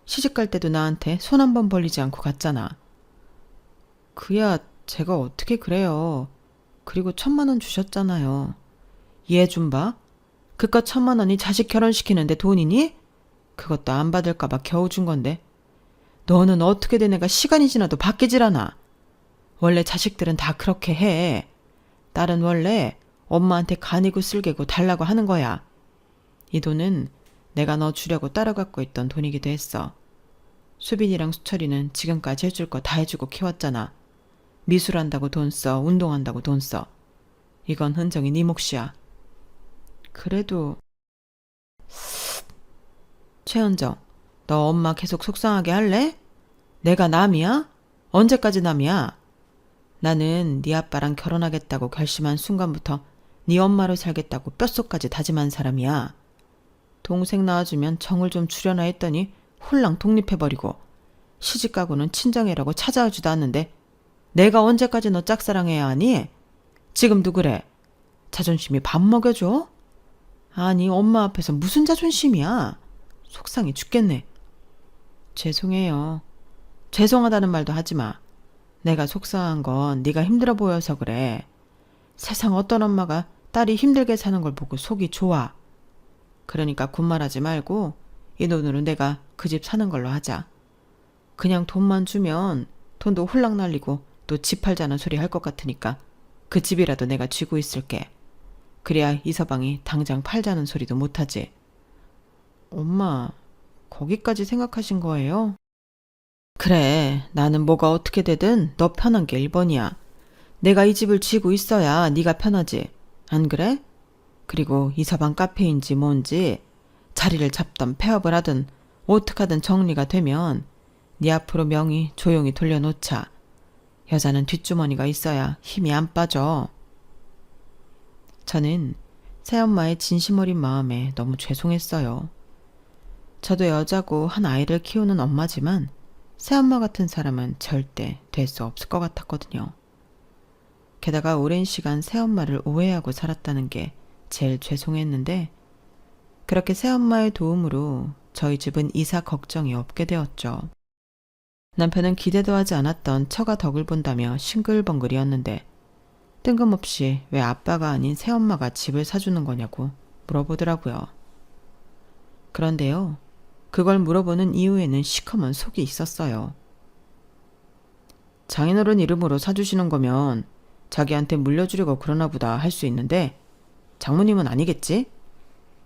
S1: 시집갈 때도 나한테 손 한 번 벌리지 않고 갔잖아. 그야 제가 어떻게 그래요. 그리고 1,000만 원 주셨잖아요. 얘 좀 봐. 그깟 1,000만 원이 자식 결혼시키는데 돈이니? 그것도 안 받을까봐 겨우 준 건데. 너는 어떻게 된 애가 시간이 지나도 바뀌질 않아. 원래 자식들은 다 그렇게 해. 딸은 원래 엄마한테 간이고 쓸개고 달라고 하는 거야. 이 돈은 내가 너 주려고 따로 갖고 있던 돈이기도 했어. 수빈이랑 수철이는 지금까지 해줄 거 다 해주고 키웠잖아. 미술한다고 돈 써, 운동한다고 돈 써. 이건 흔정이 네 몫이야. 그래도 최은정, 너 엄마 계속 속상하게 할래? 내가 남이야? 언제까지 남이야? 나는 네 아빠랑 결혼하겠다고 결심한 순간부터 네 엄마로 살겠다고 뼛속까지 다짐한 사람이야. 동생 낳아주면 정을 좀 주려나 했더니 홀랑 독립해버리고 시집가고는 친정이라고 찾아오지도 않는데 내가 언제까지 너 짝사랑해야 하니? 지금도 그래. 자존심이 밥 먹여줘? 아니 엄마 앞에서 무슨 자존심이야. 속상해 죽겠네. 죄송해요. 죄송하다는 말도 하지 마. 내가 속상한 건 네가 힘들어 보여서 그래. 세상 어떤 엄마가 딸이 힘들게 사는 걸 보고 속이 좋아. 그러니까 군말하지 말고 이 돈으로 내가 그 집 사는 걸로 하자. 그냥 돈만 주면 돈도 홀랑 날리고 또 집 팔자는 소리 할 것 같으니까 그 집이라도 내가 쥐고 있을게. 그래야 이서방이 당장 팔자는 소리도 못하지. 엄마, 거기까지 생각하신 거예요? 그래, 나는 뭐가 어떻게 되든 너 편한 게 1번이야. 내가 이 집을 쥐고 있어야 네가 편하지. 안 그래? 그리고 이서방 카페인지 뭔지 자리를 잡던 폐업을 하든 어떡하든 정리가 되면 네 앞으로 명의 조용히 돌려놓자. 여자는 뒷주머니가 있어야 힘이 안 빠져. 저는 새엄마의 진심 어린 마음에 너무 죄송했어요. 저도 여자고 한 아이를 키우는 엄마지만 새엄마 같은 사람은 절대 될 수 없을 것 같았거든요. 게다가 오랜 시간 새엄마를 오해하고 살았다는 게 제일 죄송했는데 그렇게 새엄마의 도움으로 저희 집은 이사 걱정이 없게 되었죠. 남편은 기대도 하지 않았던 처가 덕을 본다며 싱글벙글이었는데 뜬금없이 왜 아빠가 아닌 새엄마가 집을 사주는 거냐고 물어보더라고요. 그런데요, 그걸 물어보는 이유에는 시커먼 속이 있었어요. 장인어른 이름으로 사주시는 거면 자기한테 물려주려고 그러나 보다 할 수 있는데 장모님은 아니겠지?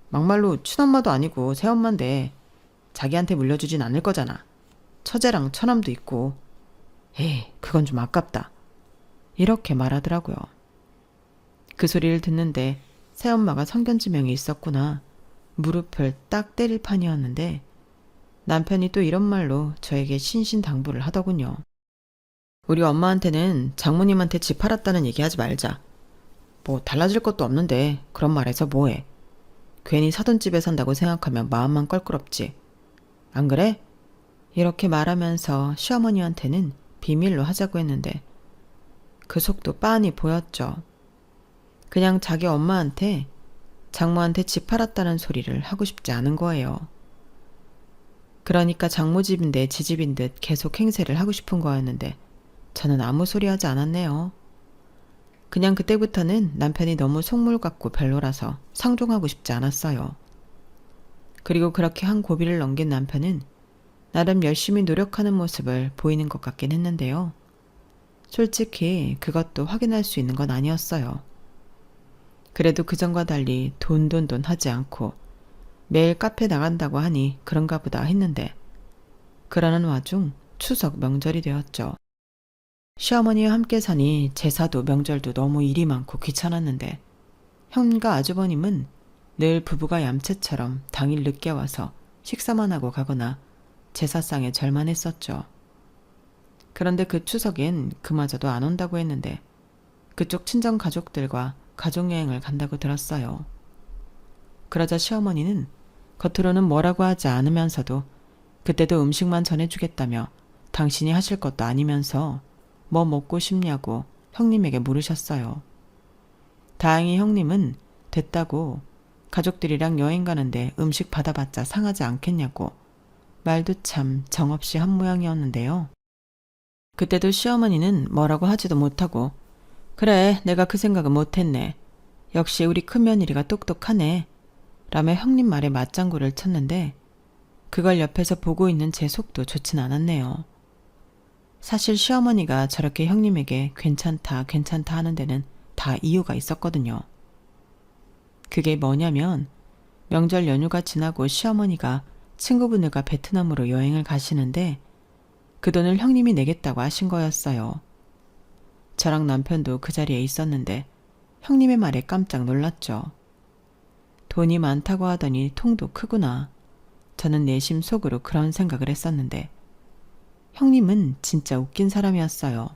S1: 막말로 친엄마도 아니고 새엄마인데 자기한테 물려주진 않을 거잖아. 처제랑 처남도 있고. 에이, 그건 좀 아깝다. 이렇게 말하더라고요. 그 소리를 듣는데 새엄마가 성견지명이 있었구나. 무릎을 딱 때릴 판이었는데 남편이 또 이런 말로 저에게 신신당부를 하더군요. 우리 엄마한테는 장모님한테 집 팔았다는 얘기 하지 말자. 뭐 달라질 것도 없는데 그런 말해서 뭐해. 괜히 사돈 집에 산다고 생각하면 마음만 껄끄럽지. 안 그래? 이렇게 말하면서 시어머니한테는 비밀로 하자고 했는데 그 속도 빤히 보였죠. 그냥 자기 엄마한테 장모한테 집 팔았다는 소리를 하고 싶지 않은 거예요. 그러니까 장모 집인데 지 집인 듯 계속 행세를 하고 싶은 거였는데 저는 아무 소리 하지 않았네요. 그냥 그때부터는 남편이 너무 속물 같고 별로라서 상종하고 싶지 않았어요. 그리고 그렇게 한 고비를 넘긴 남편은 나름 열심히 노력하는 모습을 보이는 것 같긴 했는데요. 솔직히 그것도 확인할 수 있는 건 아니었어요. 그래도 그전과 달리 돈 하지 않고 매일 카페 나간다고 하니 그런가 보다 했는데 그러는 와중 추석 명절이 되었죠. 시어머니와 함께 사니 제사도 명절도 너무 일이 많고 귀찮았는데 형과 아주버님은 늘 부부가 얌체처럼 당일 늦게 와서 식사만 하고 가거나 제사상에 절만 했었죠. 그런데 그 추석엔 그마저도 안 온다고 했는데 그쪽 친정 가족들과 가족여행을 간다고 들었어요. 그러자 시어머니는 겉으로는 뭐라고 하지 않으면서도 그때도 음식만 전해주겠다며 당신이 하실 것도 아니면서 뭐 먹고 싶냐고 형님에게 물으셨어요. 다행히 형님은 됐다고 가족들이랑 여행 가는데 음식 받아봤자 상하지 않겠냐고 말도 참 정없이 한 모양이었는데요. 그때도 시어머니는 뭐라고 하지도 못하고 그래 내가 그 생각은 못했네. 역시 우리 큰며느리가 똑똑하네. 라며 형님 말에 맞장구를 쳤는데 그걸 옆에서 보고 있는 제 속도 좋진 않았네요. 사실 시어머니가 저렇게 형님에게 괜찮다 하는 데는 다 이유가 있었거든요. 그게 뭐냐면 명절 연휴가 지나고 시어머니가 친구분들과 베트남으로 여행을 가시는데 그 돈을 형님이 내겠다고 하신 거였어요. 저랑 남편도 그 자리에 있었는데 형님의 말에 깜짝 놀랐죠. 돈이 많다고 하더니 통도 크구나. 저는 내심 속으로 그런 생각을 했었는데 형님은 진짜 웃긴 사람이었어요.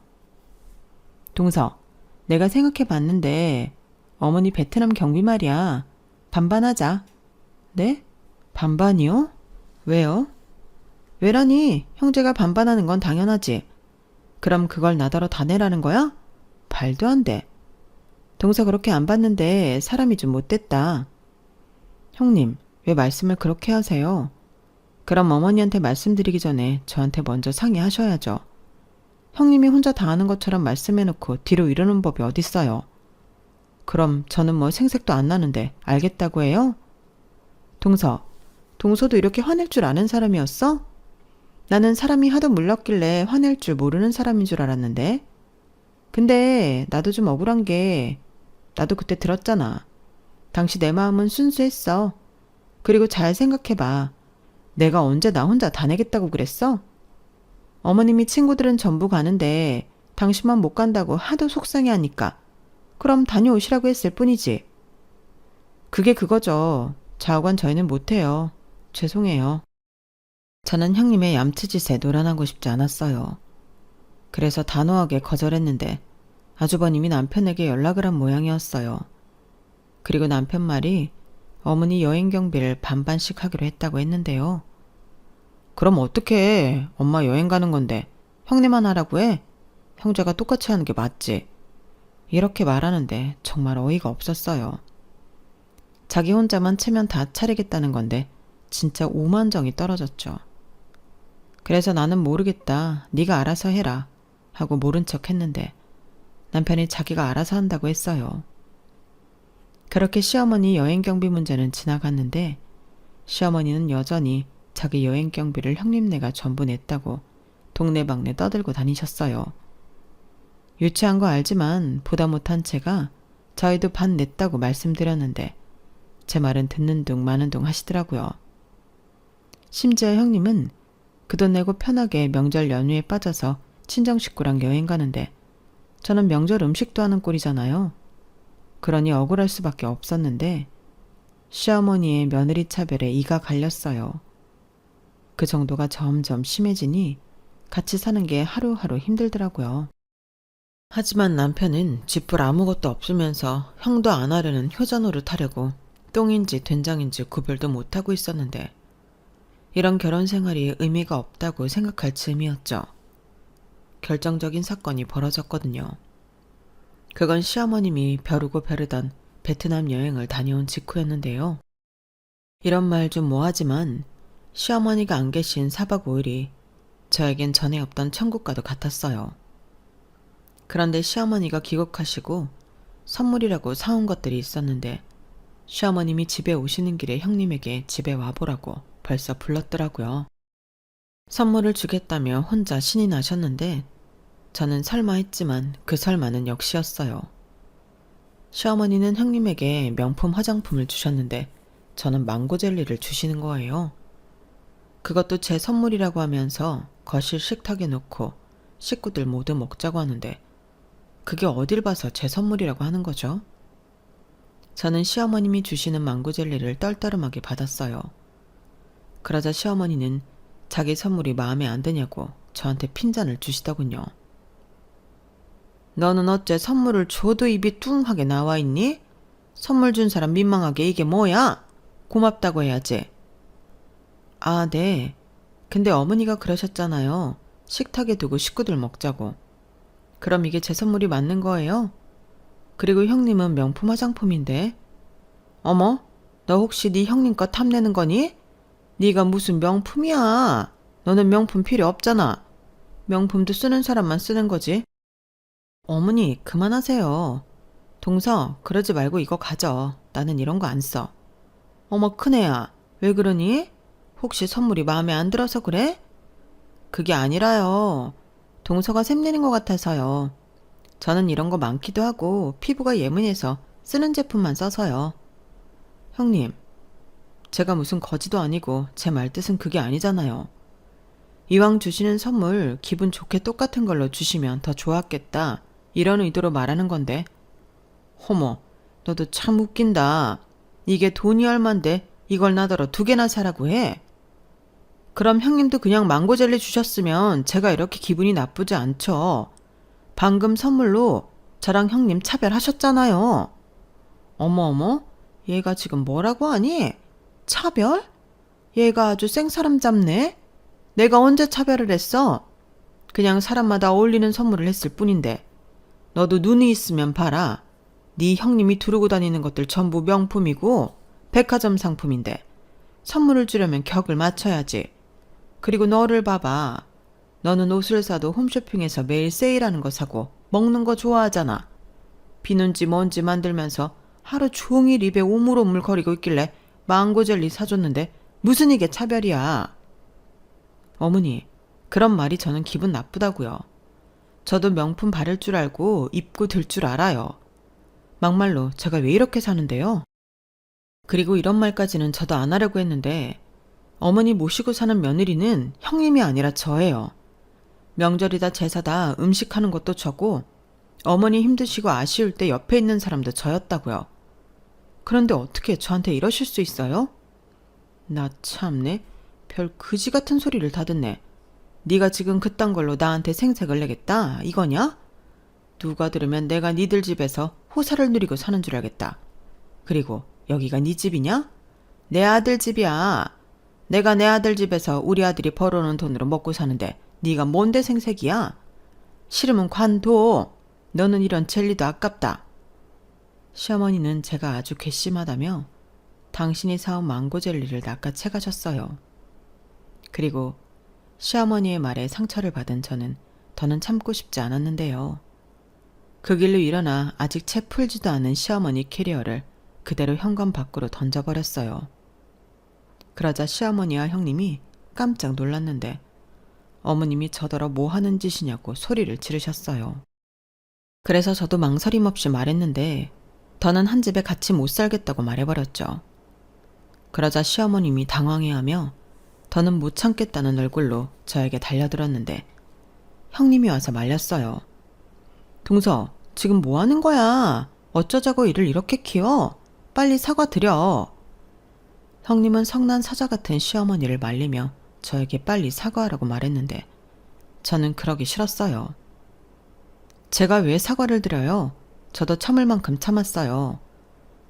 S1: 동서, 내가 생각해봤는데 어머니 베트남 경비 말이야. 반반하자. 네? 반반이요? 왜요? 왜라니? 형제가 반반하는 건 당연하지. 그럼 그걸 나더러 다 내라는 거야? 말도 안 돼. 동서 그렇게 안 받는데 사람이 좀 못됐다. 형님, 왜 말씀을 그렇게 하세요? 그럼 어머니한테 말씀드리기 전에 저한테 먼저 상의하셔야죠. 형님이 혼자 다 하는 것처럼 말씀해놓고 뒤로 이러는 법이 어딨어요. 그럼 저는 뭐 생색도 안 나는데 알겠다고 해요? 동서도 이렇게 화낼 줄 아는 사람이었어? 나는 사람이 하도 물렀길래 화낼 줄 모르는 사람인 줄 알았는데. 근데 나도 좀 억울한 게 나도 그때 들었잖아. 당시 내 마음은 순수했어. 그리고 잘 생각해봐. 내가 언제 나 혼자 다 내겠다고 그랬어? 어머님이 친구들은 전부 가는데 당신만 못 간다고 하도 속상해하니까 그럼 다녀오시라고 했을 뿐이지. 그게 그거죠. 좌우간 저희는 못해요. 죄송해요. 저는 형님의 얌체짓에 노란하고 싶지 않았어요. 그래서 단호하게 거절했는데 아주버님이 남편에게 연락을 한 모양이었어요. 그리고 남편 말이 어머니 여행 경비를 반반씩 하기로 했다고 했는데요. 그럼 어떡해. 엄마 여행 가는 건데 형님만 하라고 해? 형제가 똑같이 하는 게 맞지. 이렇게 말하는데 정말 어이가 없었어요. 자기 혼자만 체면 다 차리겠다는 건데 진짜 오만정이 떨어졌죠. 그래서 나는 모르겠다. 네가 알아서 해라. 하고 모른 척 했는데 남편이 자기가 알아서 한다고 했어요. 그렇게 시어머니 여행 경비 문제는 지나갔는데 시어머니는 여전히 자기 여행 경비를 형님네가 전부 냈다고 동네방네 떠들고 다니셨어요. 유치한 거 알지만 보다 못한 채가 저희도 반 냈다고 말씀드렸는데 제 말은 듣는 둥 마는 둥 하시더라고요. 심지어 형님은 그 돈 내고 편하게 명절 연휴에 빠져서 친정 식구랑 여행 가는데 저는 명절 음식도 하는 꼴이잖아요. 그러니 억울할 수밖에 없었는데 시어머니의 며느리 차별에 이가 갈렸어요. 그 정도가 점점 심해지니 같이 사는 게 하루하루 힘들더라고요. 하지만 남편은 쥐뿔 아무것도 없으면서 형도 안 하려는 효자노릇 하려고 똥인지 된장인지 구별도 못하고 있었는데 이런 결혼 생활이 의미가 없다고 생각할 즈음이었죠. 결정적인 사건이 벌어졌거든요. 그건 시어머님이 벼르고 벼르던 베트남 여행을 다녀온 직후였는데요. 이런 말 좀 뭐하지만 시어머니가 안 계신 4박 5일이 저에겐 전에 없던 천국과도 같았어요. 그런데 시어머니가 귀국하시고 선물이라고 사온 것들이 있었는데 시어머님이 집에 오시는 길에 형님에게 집에 와보라고 벌써 불렀더라고요. 선물을 주겠다며 혼자 신이 나셨는데 저는 설마 했지만 그 설마는 역시였어요. 시어머니는 형님에게 명품 화장품을 주셨는데 저는 망고 젤리를 주시는 거예요. 그것도 제 선물이라고 하면서 거실 식탁에 놓고 식구들 모두 먹자고 하는데 그게 어딜 봐서 제 선물이라고 하는 거죠? 저는 시어머님이 주시는 망고 젤리를 떨떠름하게 받았어요. 그러자 시어머니는 자기 선물이 마음에 안 드냐고 저한테 핀잔을 주시더군요. 너는 어째 선물을 줘도 입이 뚱하게 나와 있니? 선물 준 사람 민망하게 이게 뭐야? 고맙다고 해야지. 아, 네. 근데 어머니가 그러셨잖아요. 식탁에 두고 식구들 먹자고. 그럼 이게 제 선물이 맞는 거예요? 그리고 형님은 명품 화장품인데. 어머, 너 혹시 네 형님 거 탐내는 거니? 네가 무슨 명품이야. 너는 명품 필요 없잖아. 명품도 쓰는 사람만 쓰는 거지. 어머니, 그만하세요. 동서, 그러지 말고 이거 가져. 나는 이런 거 안 써. 어머, 큰애야. 왜 그러니? 혹시 선물이 마음에 안 들어서 그래? 그게 아니라요. 동서가 샘내는 것 같아서요. 저는 이런 거 많기도 하고 피부가 예민해서 쓰는 제품만 써서요. 형님, 제가 무슨 거지도 아니고 제 말뜻은 그게 아니잖아요. 이왕 주시는 선물 기분 좋게 똑같은 걸로 주시면 더 좋았겠다. 이런 의도로 말하는 건데. 호모, 너도 참 웃긴다. 이게 돈이 얼만데 이걸 나더러 2개나 사라고 해? 그럼 형님도 그냥 망고 젤리 주셨으면 제가 이렇게 기분이 나쁘지 않죠. 방금 선물로 저랑 형님 차별하셨잖아요. 어머어머, 얘가 지금 뭐라고 하니? 차별? 얘가 아주 생사람 잡네? 내가 언제 차별을 했어? 그냥 사람마다 어울리는 선물을 했을 뿐인데. 너도 눈이 있으면 봐라. 네 형님이 두르고 다니는 것들 전부 명품이고 백화점 상품인데 선물을 주려면 격을 맞춰야지. 그리고 너를 봐봐. 너는 옷을 사도 홈쇼핑에서 매일 세일하는 거 사고 먹는 거 좋아하잖아. 비눈지 뭔지 만들면서 하루 종일 입에 오물오물 거리고 있길래 망고 젤리 사줬는데 무슨 이게 차별이야. 어머니, 그런 말이 저는 기분 나쁘다고요. 저도 명품 바를 줄 알고 입고 들 줄 알아요. 막말로 제가 왜 이렇게 사는데요? 그리고 이런 말까지는 저도 안 하려고 했는데 어머니 모시고 사는 며느리는 형님이 아니라 저예요. 명절이다 제사다 음식하는 것도 저고 어머니 힘드시고 아쉬울 때 옆에 있는 사람도 저였다고요. 그런데 어떻게 저한테 이러실 수 있어요? 나 참네. 별 그지 같은 소리를 다 듣네. 네가 지금 그딴 걸로 나한테 생색을 내겠다 이거냐? 누가 들으면 내가 니들 집에서 호사를 누리고 사는 줄 알겠다. 그리고 여기가 네 집이냐? 내 아들 집이야. 내가 내 아들 집에서 우리 아들이 벌어오는 돈으로 먹고 사는데 네가 뭔데 생색이야? 싫으면 관둬. 너는 이런 젤리도 아깝다. 시어머니는 제가 아주 괘씸하다며 당신이 사온 망고 젤리를 낚아채 가셨어요. 그리고 시어머니의 말에 상처를 받은 저는 더는 참고 싶지 않았는데요. 그 길로 일어나 아직 채 풀지도 않은 시어머니 캐리어를 그대로 현관 밖으로 던져버렸어요. 그러자 시어머니와 형님이 깜짝 놀랐는데 어머님이 저더러 뭐 하는 짓이냐고 소리를 지르셨어요. 그래서 저도 망설임 없이 말했는데 더는 한 집에 같이 못 살겠다고 말해버렸죠. 그러자 시어머님이 당황해하며 더는 못 참겠다는 얼굴로 저에게 달려들었는데 형님이 와서 말렸어요. 동서, 지금 뭐 하는 거야? 어쩌자고 일을 이렇게 키워? 빨리 사과드려. 형님은 성난 사자 같은 시어머니를 말리며 저에게 빨리 사과하라고 말했는데 저는 그러기 싫었어요. 제가 왜 사과를 드려요? 저도 참을 만큼 참았어요.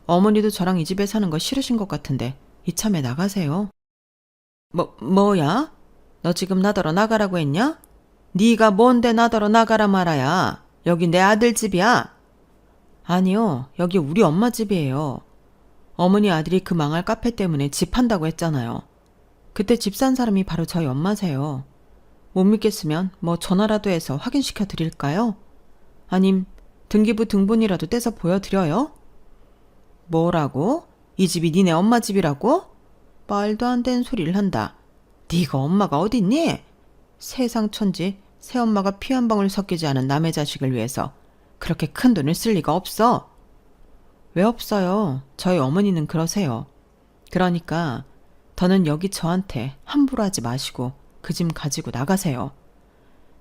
S1: 어머니도 저랑 이 집에 사는 거 싫으신 것 같은데 이참에 나가세요. 뭐야? 너 지금 나더러 나가라고 했냐? 네가 뭔데 나더러 나가라 말아야. 여기 내 아들 집이야. 아니요, 여기 우리 엄마 집이에요. 어머니 아들이 그 망할 카페 때문에 집 판다고 했잖아요. 그때 집 산 사람이 바로 저희 엄마세요. 못 믿겠으면 뭐 전화라도 해서 확인시켜 드릴까요? 아님 등기부 등본이라도 떼서 보여드려요? 뭐라고? 이 집이 니네 엄마 집이라고? 말도 안 되는 소리를 한다. 네가 엄마가 어딨니? 세상 천지, 새엄마가 피 한 방울 섞이지 않은 남의 자식을 위해서 그렇게 큰 돈을 쓸 리가 없어. 왜 없어요? 저희 어머니는 그러세요. 그러니까 더는 여기 저한테 함부로 하지 마시고 그 짐 가지고 나가세요.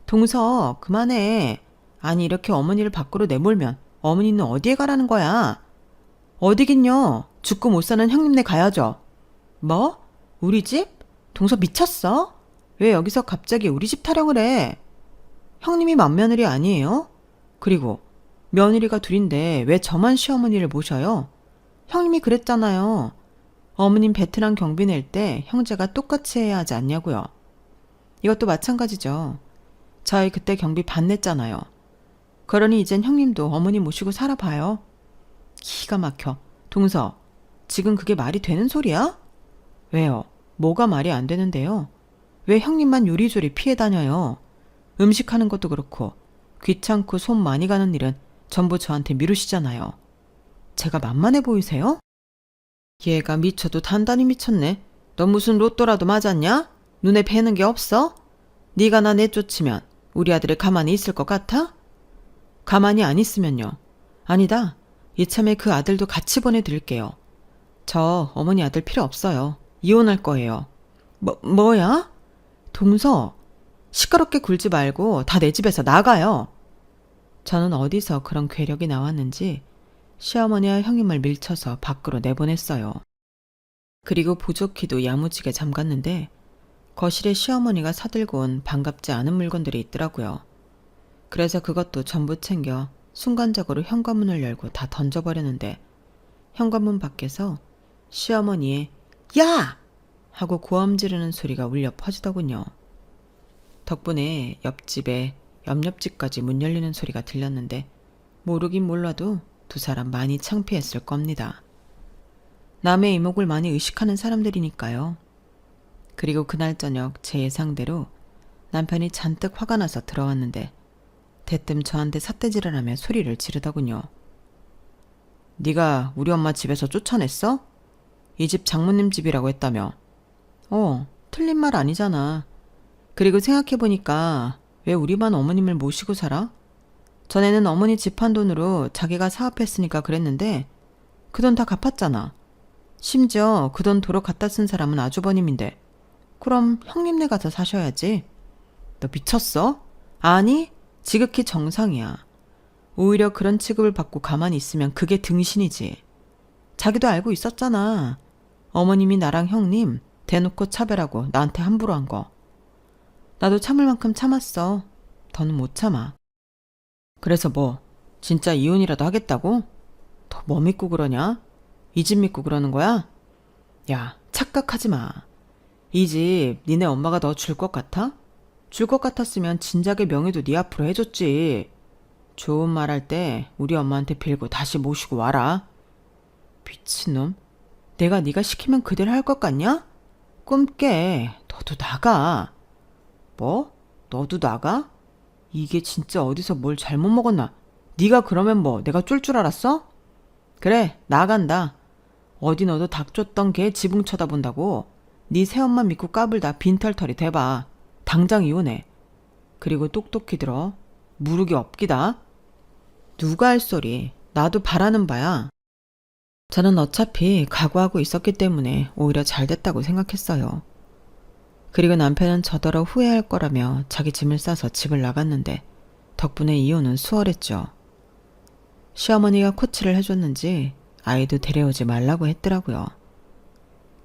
S1: 동서, 그만해. 아니, 이렇게 어머니를 밖으로 내몰면 어머니는 어디에 가라는 거야? 어디긴요? 죽고 못 사는 형님네 가야죠. 뭐? 우리 집? 동서 미쳤어? 왜 여기서 갑자기 우리 집 타령을 해? 형님이 맏며느리 아니에요? 그리고 며느리가 둘인데 왜 저만 시어머니를 모셔요? 형님이 그랬잖아요. 어머님 베트남 경비 낼 때 형제가 똑같이 해야 하지 않냐고요. 이것도 마찬가지죠. 저희 그때 경비 반 냈잖아요. 그러니 이젠 형님도 어머니 모시고 살아봐요. 기가 막혀. 동서, 지금 그게 말이 되는 소리야? 왜요? 뭐가 말이 안 되는데요? 왜 형님만 요리조리 피해 다녀요? 음식하는 것도 그렇고 귀찮고 손 많이 가는 일은 전부 저한테 미루시잖아요. 제가 만만해 보이세요? 얘가 미쳐도 단단히 미쳤네. 너 무슨 로또라도 맞았냐? 눈에 뵈는 게 없어? 네가 나 내쫓으면 우리 아들이 가만히 있을 것 같아? 가만히 안 있으면요. 아니다. 이참에 그 아들도 같이 보내드릴게요. 저 어머니 아들 필요 없어요. 이혼할 거예요. 뭐야? 동서, 시끄럽게 굴지 말고 다 내 집에서 나가요. 저는 어디서 그런 괴력이 나왔는지 시어머니와 형님을 밀쳐서 밖으로 내보냈어요. 그리고 부족히도 야무지게 잠갔는데 거실에 시어머니가 사들고 온 반갑지 않은 물건들이 있더라고요. 그래서 그것도 전부 챙겨 순간적으로 현관문을 열고 다 던져버렸는데 현관문 밖에서 시어머니의 야! 하고 고함 지르는 소리가 울려 퍼지더군요. 덕분에 옆집에 옆옆집까지 문 열리는 소리가 들렸는데 모르긴 몰라도 두 사람 많이 창피했을 겁니다. 남의 이목을 많이 의식하는 사람들이니까요. 그리고 그날 저녁 제 예상대로 남편이 잔뜩 화가 나서 들어왔는데 대뜸 저한테 삿대질을 하며 소리를 지르더군요. 네가 우리 엄마 집에서 쫓아냈어? 이 집 장모님 집이라고 했다며. 틀린 말 아니잖아. 그리고 생각해보니까 왜 우리만 어머님을 모시고 살아? 전에는 어머니 집 한 돈으로 자기가 사업했으니까 그랬는데 그 돈 다 갚았잖아. 심지어 그 돈 도로 갖다 쓴 사람은 아주버님인데 그럼 형님네 가서 사셔야지. 너 미쳤어? 아니, 지극히 정상이야. 오히려 그런 취급을 받고 가만히 있으면 그게 등신이지. 자기도 알고 있었잖아. 어머님이 나랑 형님 대놓고 차별하고 나한테 함부로 한 거. 나도 참을 만큼 참았어. 더는 못 참아. 그래서 뭐 진짜 이혼이라도 하겠다고? 너 뭐 믿고 그러냐? 이 집 믿고 그러는 거야? 야, 착각하지 마. 이 집 니네 엄마가 너 줄 것 같아? 줄 것 같았으면 진작에 명의도 네 앞으로 해줬지. 좋은 말 할 때 우리 엄마한테 빌고 다시 모시고 와라. 미친놈. 내가 네가 시키면 그대로 할 것 같냐? 꿈 깨. 너도 나가. 뭐? 너도 나가? 이게 진짜 어디서 뭘 잘못 먹었나? 네가 그러면 뭐 내가 쫄 줄 알았어? 그래, 나간다. 어디 너도 닭 줬던 개 지붕 쳐다본다고. 네 새엄마 믿고 까불다 빈털털이 돼봐. 당장 이혼해. 그리고 똑똑히 들어. 무르기 없기다. 누가 할 소리. 나도 바라는 바야. 저는 어차피 각오하고 있었기 때문에 오히려 잘 됐다고 생각했어요. 그리고 남편은 저더러 후회할 거라며 자기 짐을 싸서 집을 나갔는데 덕분에 이혼은 수월했죠. 시어머니가 코치를 해줬는지 아이도 데려오지 말라고 했더라고요.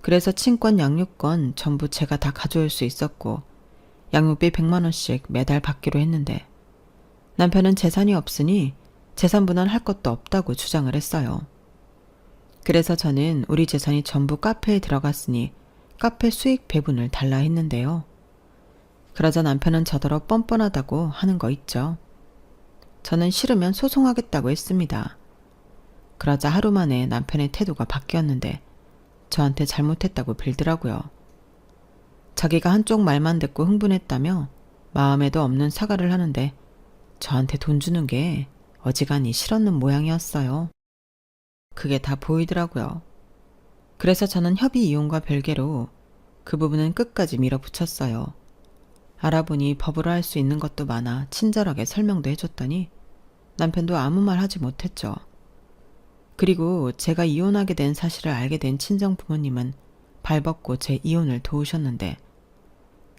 S1: 그래서 친권 양육권 전부 제가 다 가져올 수 있었고 양육비 100만 원씩 매달 받기로 했는데 남편은 재산이 없으니 재산 분할할 것도 없다고 주장을 했어요. 그래서 저는 우리 재산이 전부 카페에 들어갔으니 카페 수익 배분을 달라 했는데요. 그러자 남편은 저더러 뻔뻔하다고 하는 거 있죠. 저는 싫으면 소송하겠다고 했습니다. 그러자 하루 만에 남편의 태도가 바뀌었는데 저한테 잘못했다고 빌더라고요. 자기가 한쪽 말만 듣고 흥분했다며 마음에도 없는 사과를 하는데 저한테 돈 주는 게 어지간히 싫었는 모양이었어요. 그게 다 보이더라고요. 그래서 저는 협의 이혼과 별개로 그 부분은 끝까지 밀어붙였어요. 알아보니 법으로 할 수 있는 것도 많아 친절하게 설명도 해줬더니 남편도 아무 말 하지 못했죠. 그리고 제가 이혼하게 된 사실을 알게 된 친정 부모님은 발벗고 제 이혼을 도우셨는데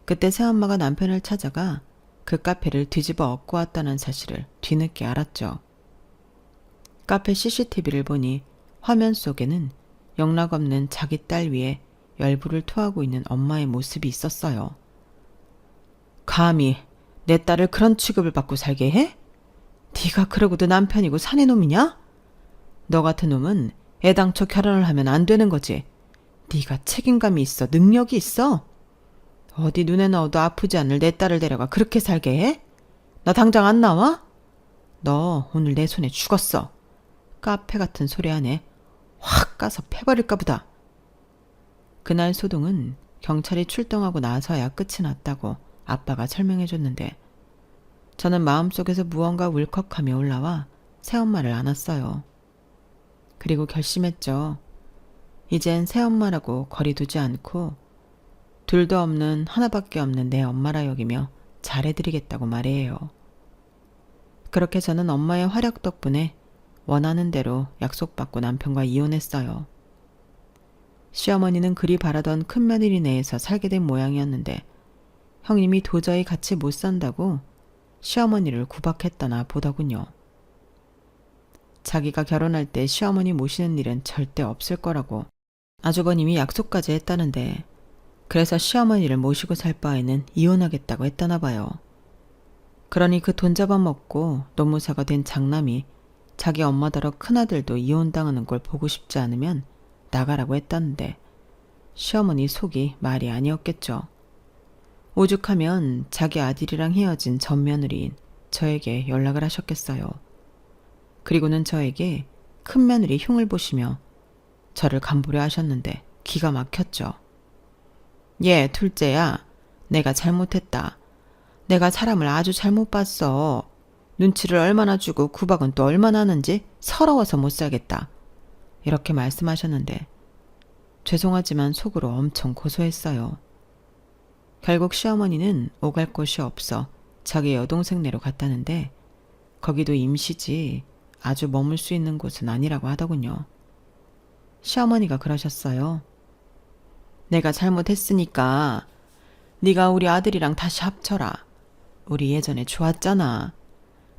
S1: 그때 새엄마가 남편을 찾아가 그 카페를 뒤집어 엎고 왔다는 사실을 뒤늦게 알았죠. 카페 CCTV를 보니 화면 속에는 영락없는 자기 딸 위에 열불을 토하고 있는 엄마의 모습이 있었어요. 감히 내 딸을 그런 취급을 받고 살게 해? 네가 그러고도 남편이고 사내 놈이냐? 너 같은 놈은 애당초 결혼을 하면 안 되는 거지. 네가 책임감이 있어, 능력이 있어? 어디 눈에 넣어도 아프지 않을 내 딸을 데려가 그렇게 살게 해? 나 당장 안 나와? 너 오늘 내 손에 죽었어. 카페 같은 소리 안에 확 가서 패버릴까 보다. 그날 소동은 경찰이 출동하고 나서야 끝이 났다고 아빠가 설명해줬는데 저는 마음속에서 무언가 울컥하며 올라와 새엄마를 안았어요. 그리고 결심했죠. 이젠 새엄마라고 거리 두지 않고 둘도 없는 하나밖에 없는 내 엄마라 여기며 잘해드리겠다고 말해요. 그렇게 저는 엄마의 활약 덕분에 원하는 대로 약속받고 남편과 이혼했어요. 시어머니는 그리 바라던 큰며느리 내에서 살게 된 모양이었는데 형님이 도저히 같이 못 산다고 시어머니를 구박했다나 보더군요. 자기가 결혼할 때 시어머니 모시는 일은 절대 없을 거라고 아주버님이 약속까지 했다는데 그래서 시어머니를 모시고 살 바에는 이혼하겠다고 했다나 봐요. 그러니 그 돈 잡아먹고 노무사가 된 장남이 자기 엄마더러 큰아들도 이혼당하는 걸 보고 싶지 않으면 나가라고 했다는데 시어머니 속이 말이 아니었겠죠. 오죽하면 자기 아들이랑 헤어진 전 며느리인 저에게 연락을 하셨겠어요. 그리고는 저에게 큰 며느리 흉을 보시며 저를 간부려 하셨는데 기가 막혔죠. 예, 둘째야. 내가 잘못했다. 내가 사람을 아주 잘못 봤어. 눈치를 얼마나 주고 구박은 또 얼마나 하는지 서러워서 못 살겠다. 이렇게 말씀하셨는데 죄송하지만 속으로 엄청 고소했어요. 결국 시어머니는 오갈 곳이 없어 자기 여동생네로 갔다는데 거기도 임시지 아주 머물 수 있는 곳은 아니라고 하더군요. 시어머니가 그러셨어요. 내가 잘못했으니까 네가 우리 아들이랑 다시 합쳐라. 우리 예전에 좋았잖아.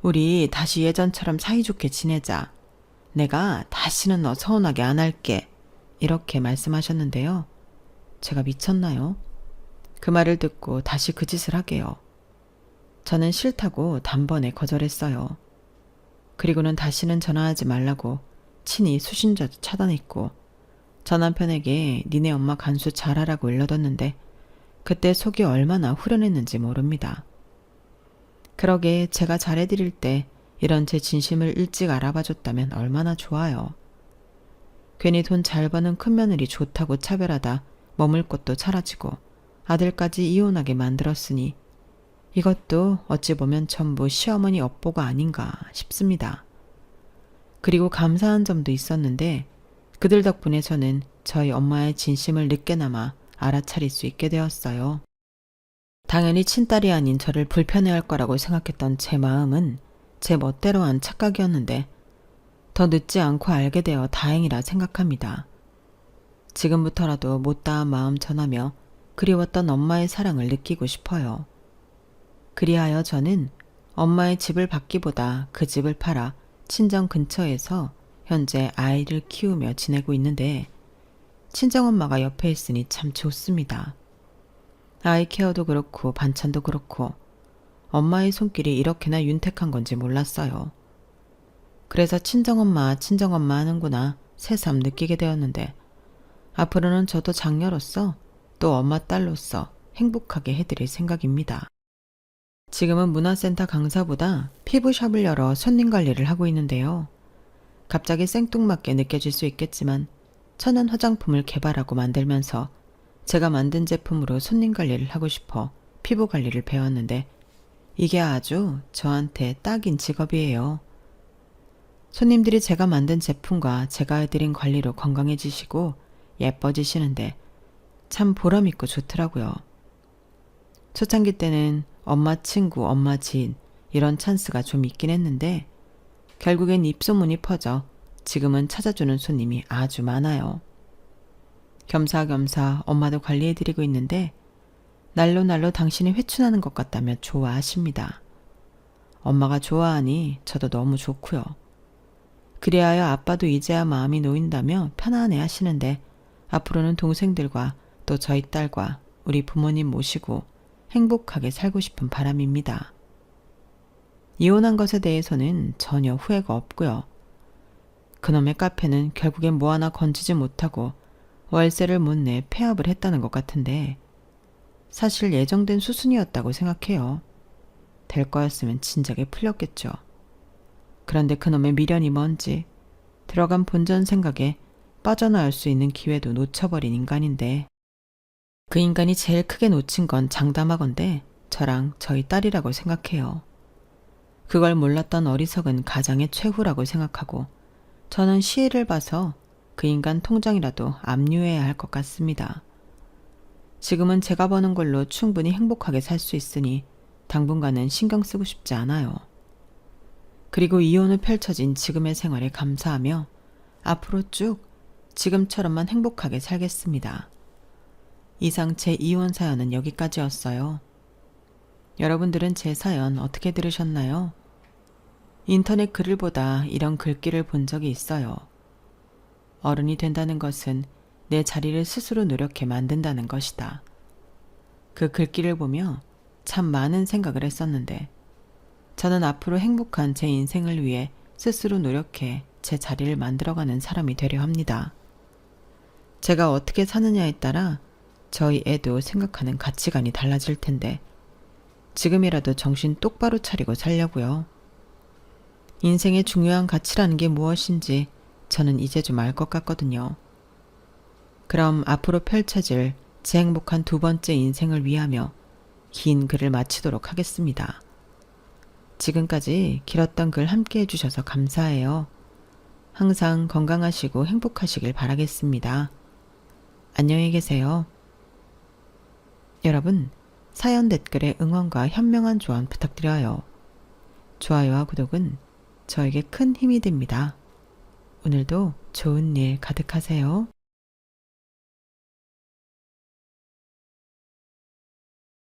S1: 우리 다시 예전처럼 사이좋게 지내자. 내가 다시는 너 서운하게 안 할게. 이렇게 말씀하셨는데요. 제가 미쳤나요? 그 말을 듣고 다시 그 짓을 하게요. 저는 싫다고 단번에 거절했어요. 그리고는 다시는 전화하지 말라고 친히 수신자도 차단했고 저 남편에게 니네 엄마 간수 잘하라고 일러뒀는데 그때 속이 얼마나 후련했는지 모릅니다. 그러게 제가 잘해드릴 때 이런 제 진심을 일찍 알아봐줬다면 얼마나 좋아요. 괜히 돈 잘 버는 큰며느리 좋다고 차별하다 머물 곳도 사라지고 아들까지 이혼하게 만들었으니 이것도 어찌 보면 전부 시어머니 업보가 아닌가 싶습니다. 그리고 감사한 점도 있었는데 그들 덕분에 저는 저희 엄마의 진심을 늦게나마 알아차릴 수 있게 되었어요. 당연히 친딸이 아닌 저를 불편해할 거라고 생각했던 제 마음은 제 멋대로 한 착각이었는데 더 늦지 않고 알게 되어 다행이라 생각합니다. 지금부터라도 못다한 마음 전하며 그리웠던 엄마의 사랑을 느끼고 싶어요. 그리하여 저는 엄마의 집을 받기보다 그 집을 팔아 친정 근처에서 현재 아이를 키우며 지내고 있는데 친정엄마가 옆에 있으니 참 좋습니다. 아이 케어도 그렇고 반찬도 그렇고 엄마의 손길이 이렇게나 윤택한 건지 몰랐어요. 그래서 친정엄마 하는구나 새삼 느끼게 되었는데 앞으로는 저도 장녀로서 또 엄마 딸로서 행복하게 해드릴 생각입니다. 지금은 문화센터 강사보다 피부샵을 열어 손님 관리를 하고 있는데요. 갑자기 생뚱맞게 느껴질 수 있겠지만 천연 화장품을 개발하고 만들면서 제가 만든 제품으로 손님 관리를 하고 싶어 피부 관리를 배웠는데 이게 아주 저한테 딱인 직업이에요. 손님들이 제가 만든 제품과 제가 해드린 관리로 건강해지시고 예뻐지시는데 참 보람있고 좋더라고요. 초창기 때는 엄마 친구, 엄마 지인 이런 찬스가 좀 있긴 했는데 결국엔 입소문이 퍼져 지금은 찾아주는 손님이 아주 많아요. 겸사겸사 엄마도 관리해드리고 있는데 날로 당신이 회춘하는 것 같다며 좋아하십니다. 엄마가 좋아하니 저도 너무 좋고요. 그리하여 아빠도 이제야 마음이 놓인다며 편안해 하시는데 앞으로는 동생들과 또 저희 딸과 우리 부모님 모시고 행복하게 살고 싶은 바람입니다. 이혼한 것에 대해서는 전혀 후회가 없고요. 그놈의 카페는 결국엔 뭐 하나 건지지 못하고 월세를 못 내 폐업을 했다는 것 같은데 사실 예정된 수순이었다고 생각해요. 될 거였으면 진작에 풀렸겠죠. 그런데 그놈의 미련이 뭔지 들어간 본전 생각에 빠져나올 수 있는 기회도 놓쳐버린 인간인데 그 인간이 제일 크게 놓친 건 장담하건대 저랑 저희 딸이라고 생각해요. 그걸 몰랐던 어리석은 가장의 최후라고 생각하고 저는 시혜를 봐서 그 인간 통장이라도 압류해야 할 것 같습니다. 지금은 제가 버는 걸로 충분히 행복하게 살 수 있으니 당분간은 신경 쓰고 싶지 않아요. 그리고 이혼 후 펼쳐진 지금의 생활에 감사하며 앞으로 쭉 지금처럼만 행복하게 살겠습니다. 이상 제 이혼 사연은 여기까지였어요. 여러분들은 제 사연 어떻게 들으셨나요? 인터넷 글을 보다 이런 글귀를 본 적이 있어요. 어른이 된다는 것은 내 자리를 스스로 노력해 만든다는 것이다. 그 글귀를 보며 참 많은 생각을 했었는데 저는 앞으로 행복한 제 인생을 위해 스스로 노력해 제 자리를 만들어가는 사람이 되려 합니다. 제가 어떻게 사느냐에 따라 저희 애도 생각하는 가치관이 달라질 텐데 지금이라도 정신 똑바로 차리고 살려고요. 인생의 중요한 가치라는 게 무엇인지 저는 이제 좀 알 것 같거든요. 그럼 앞으로 펼쳐질 제 행복한 두 번째 인생을 위하며 긴 글을 마치도록 하겠습니다. 지금까지 길었던 글 함께 해주셔서 감사해요. 항상 건강하시고 행복하시길 바라겠습니다. 안녕히 계세요. 여러분, 사연 댓글에 응원과 현명한 조언 부탁드려요. 좋아요와 구독은 저에게 큰 힘이 됩니다. 오늘도 좋은 일 가득하세요.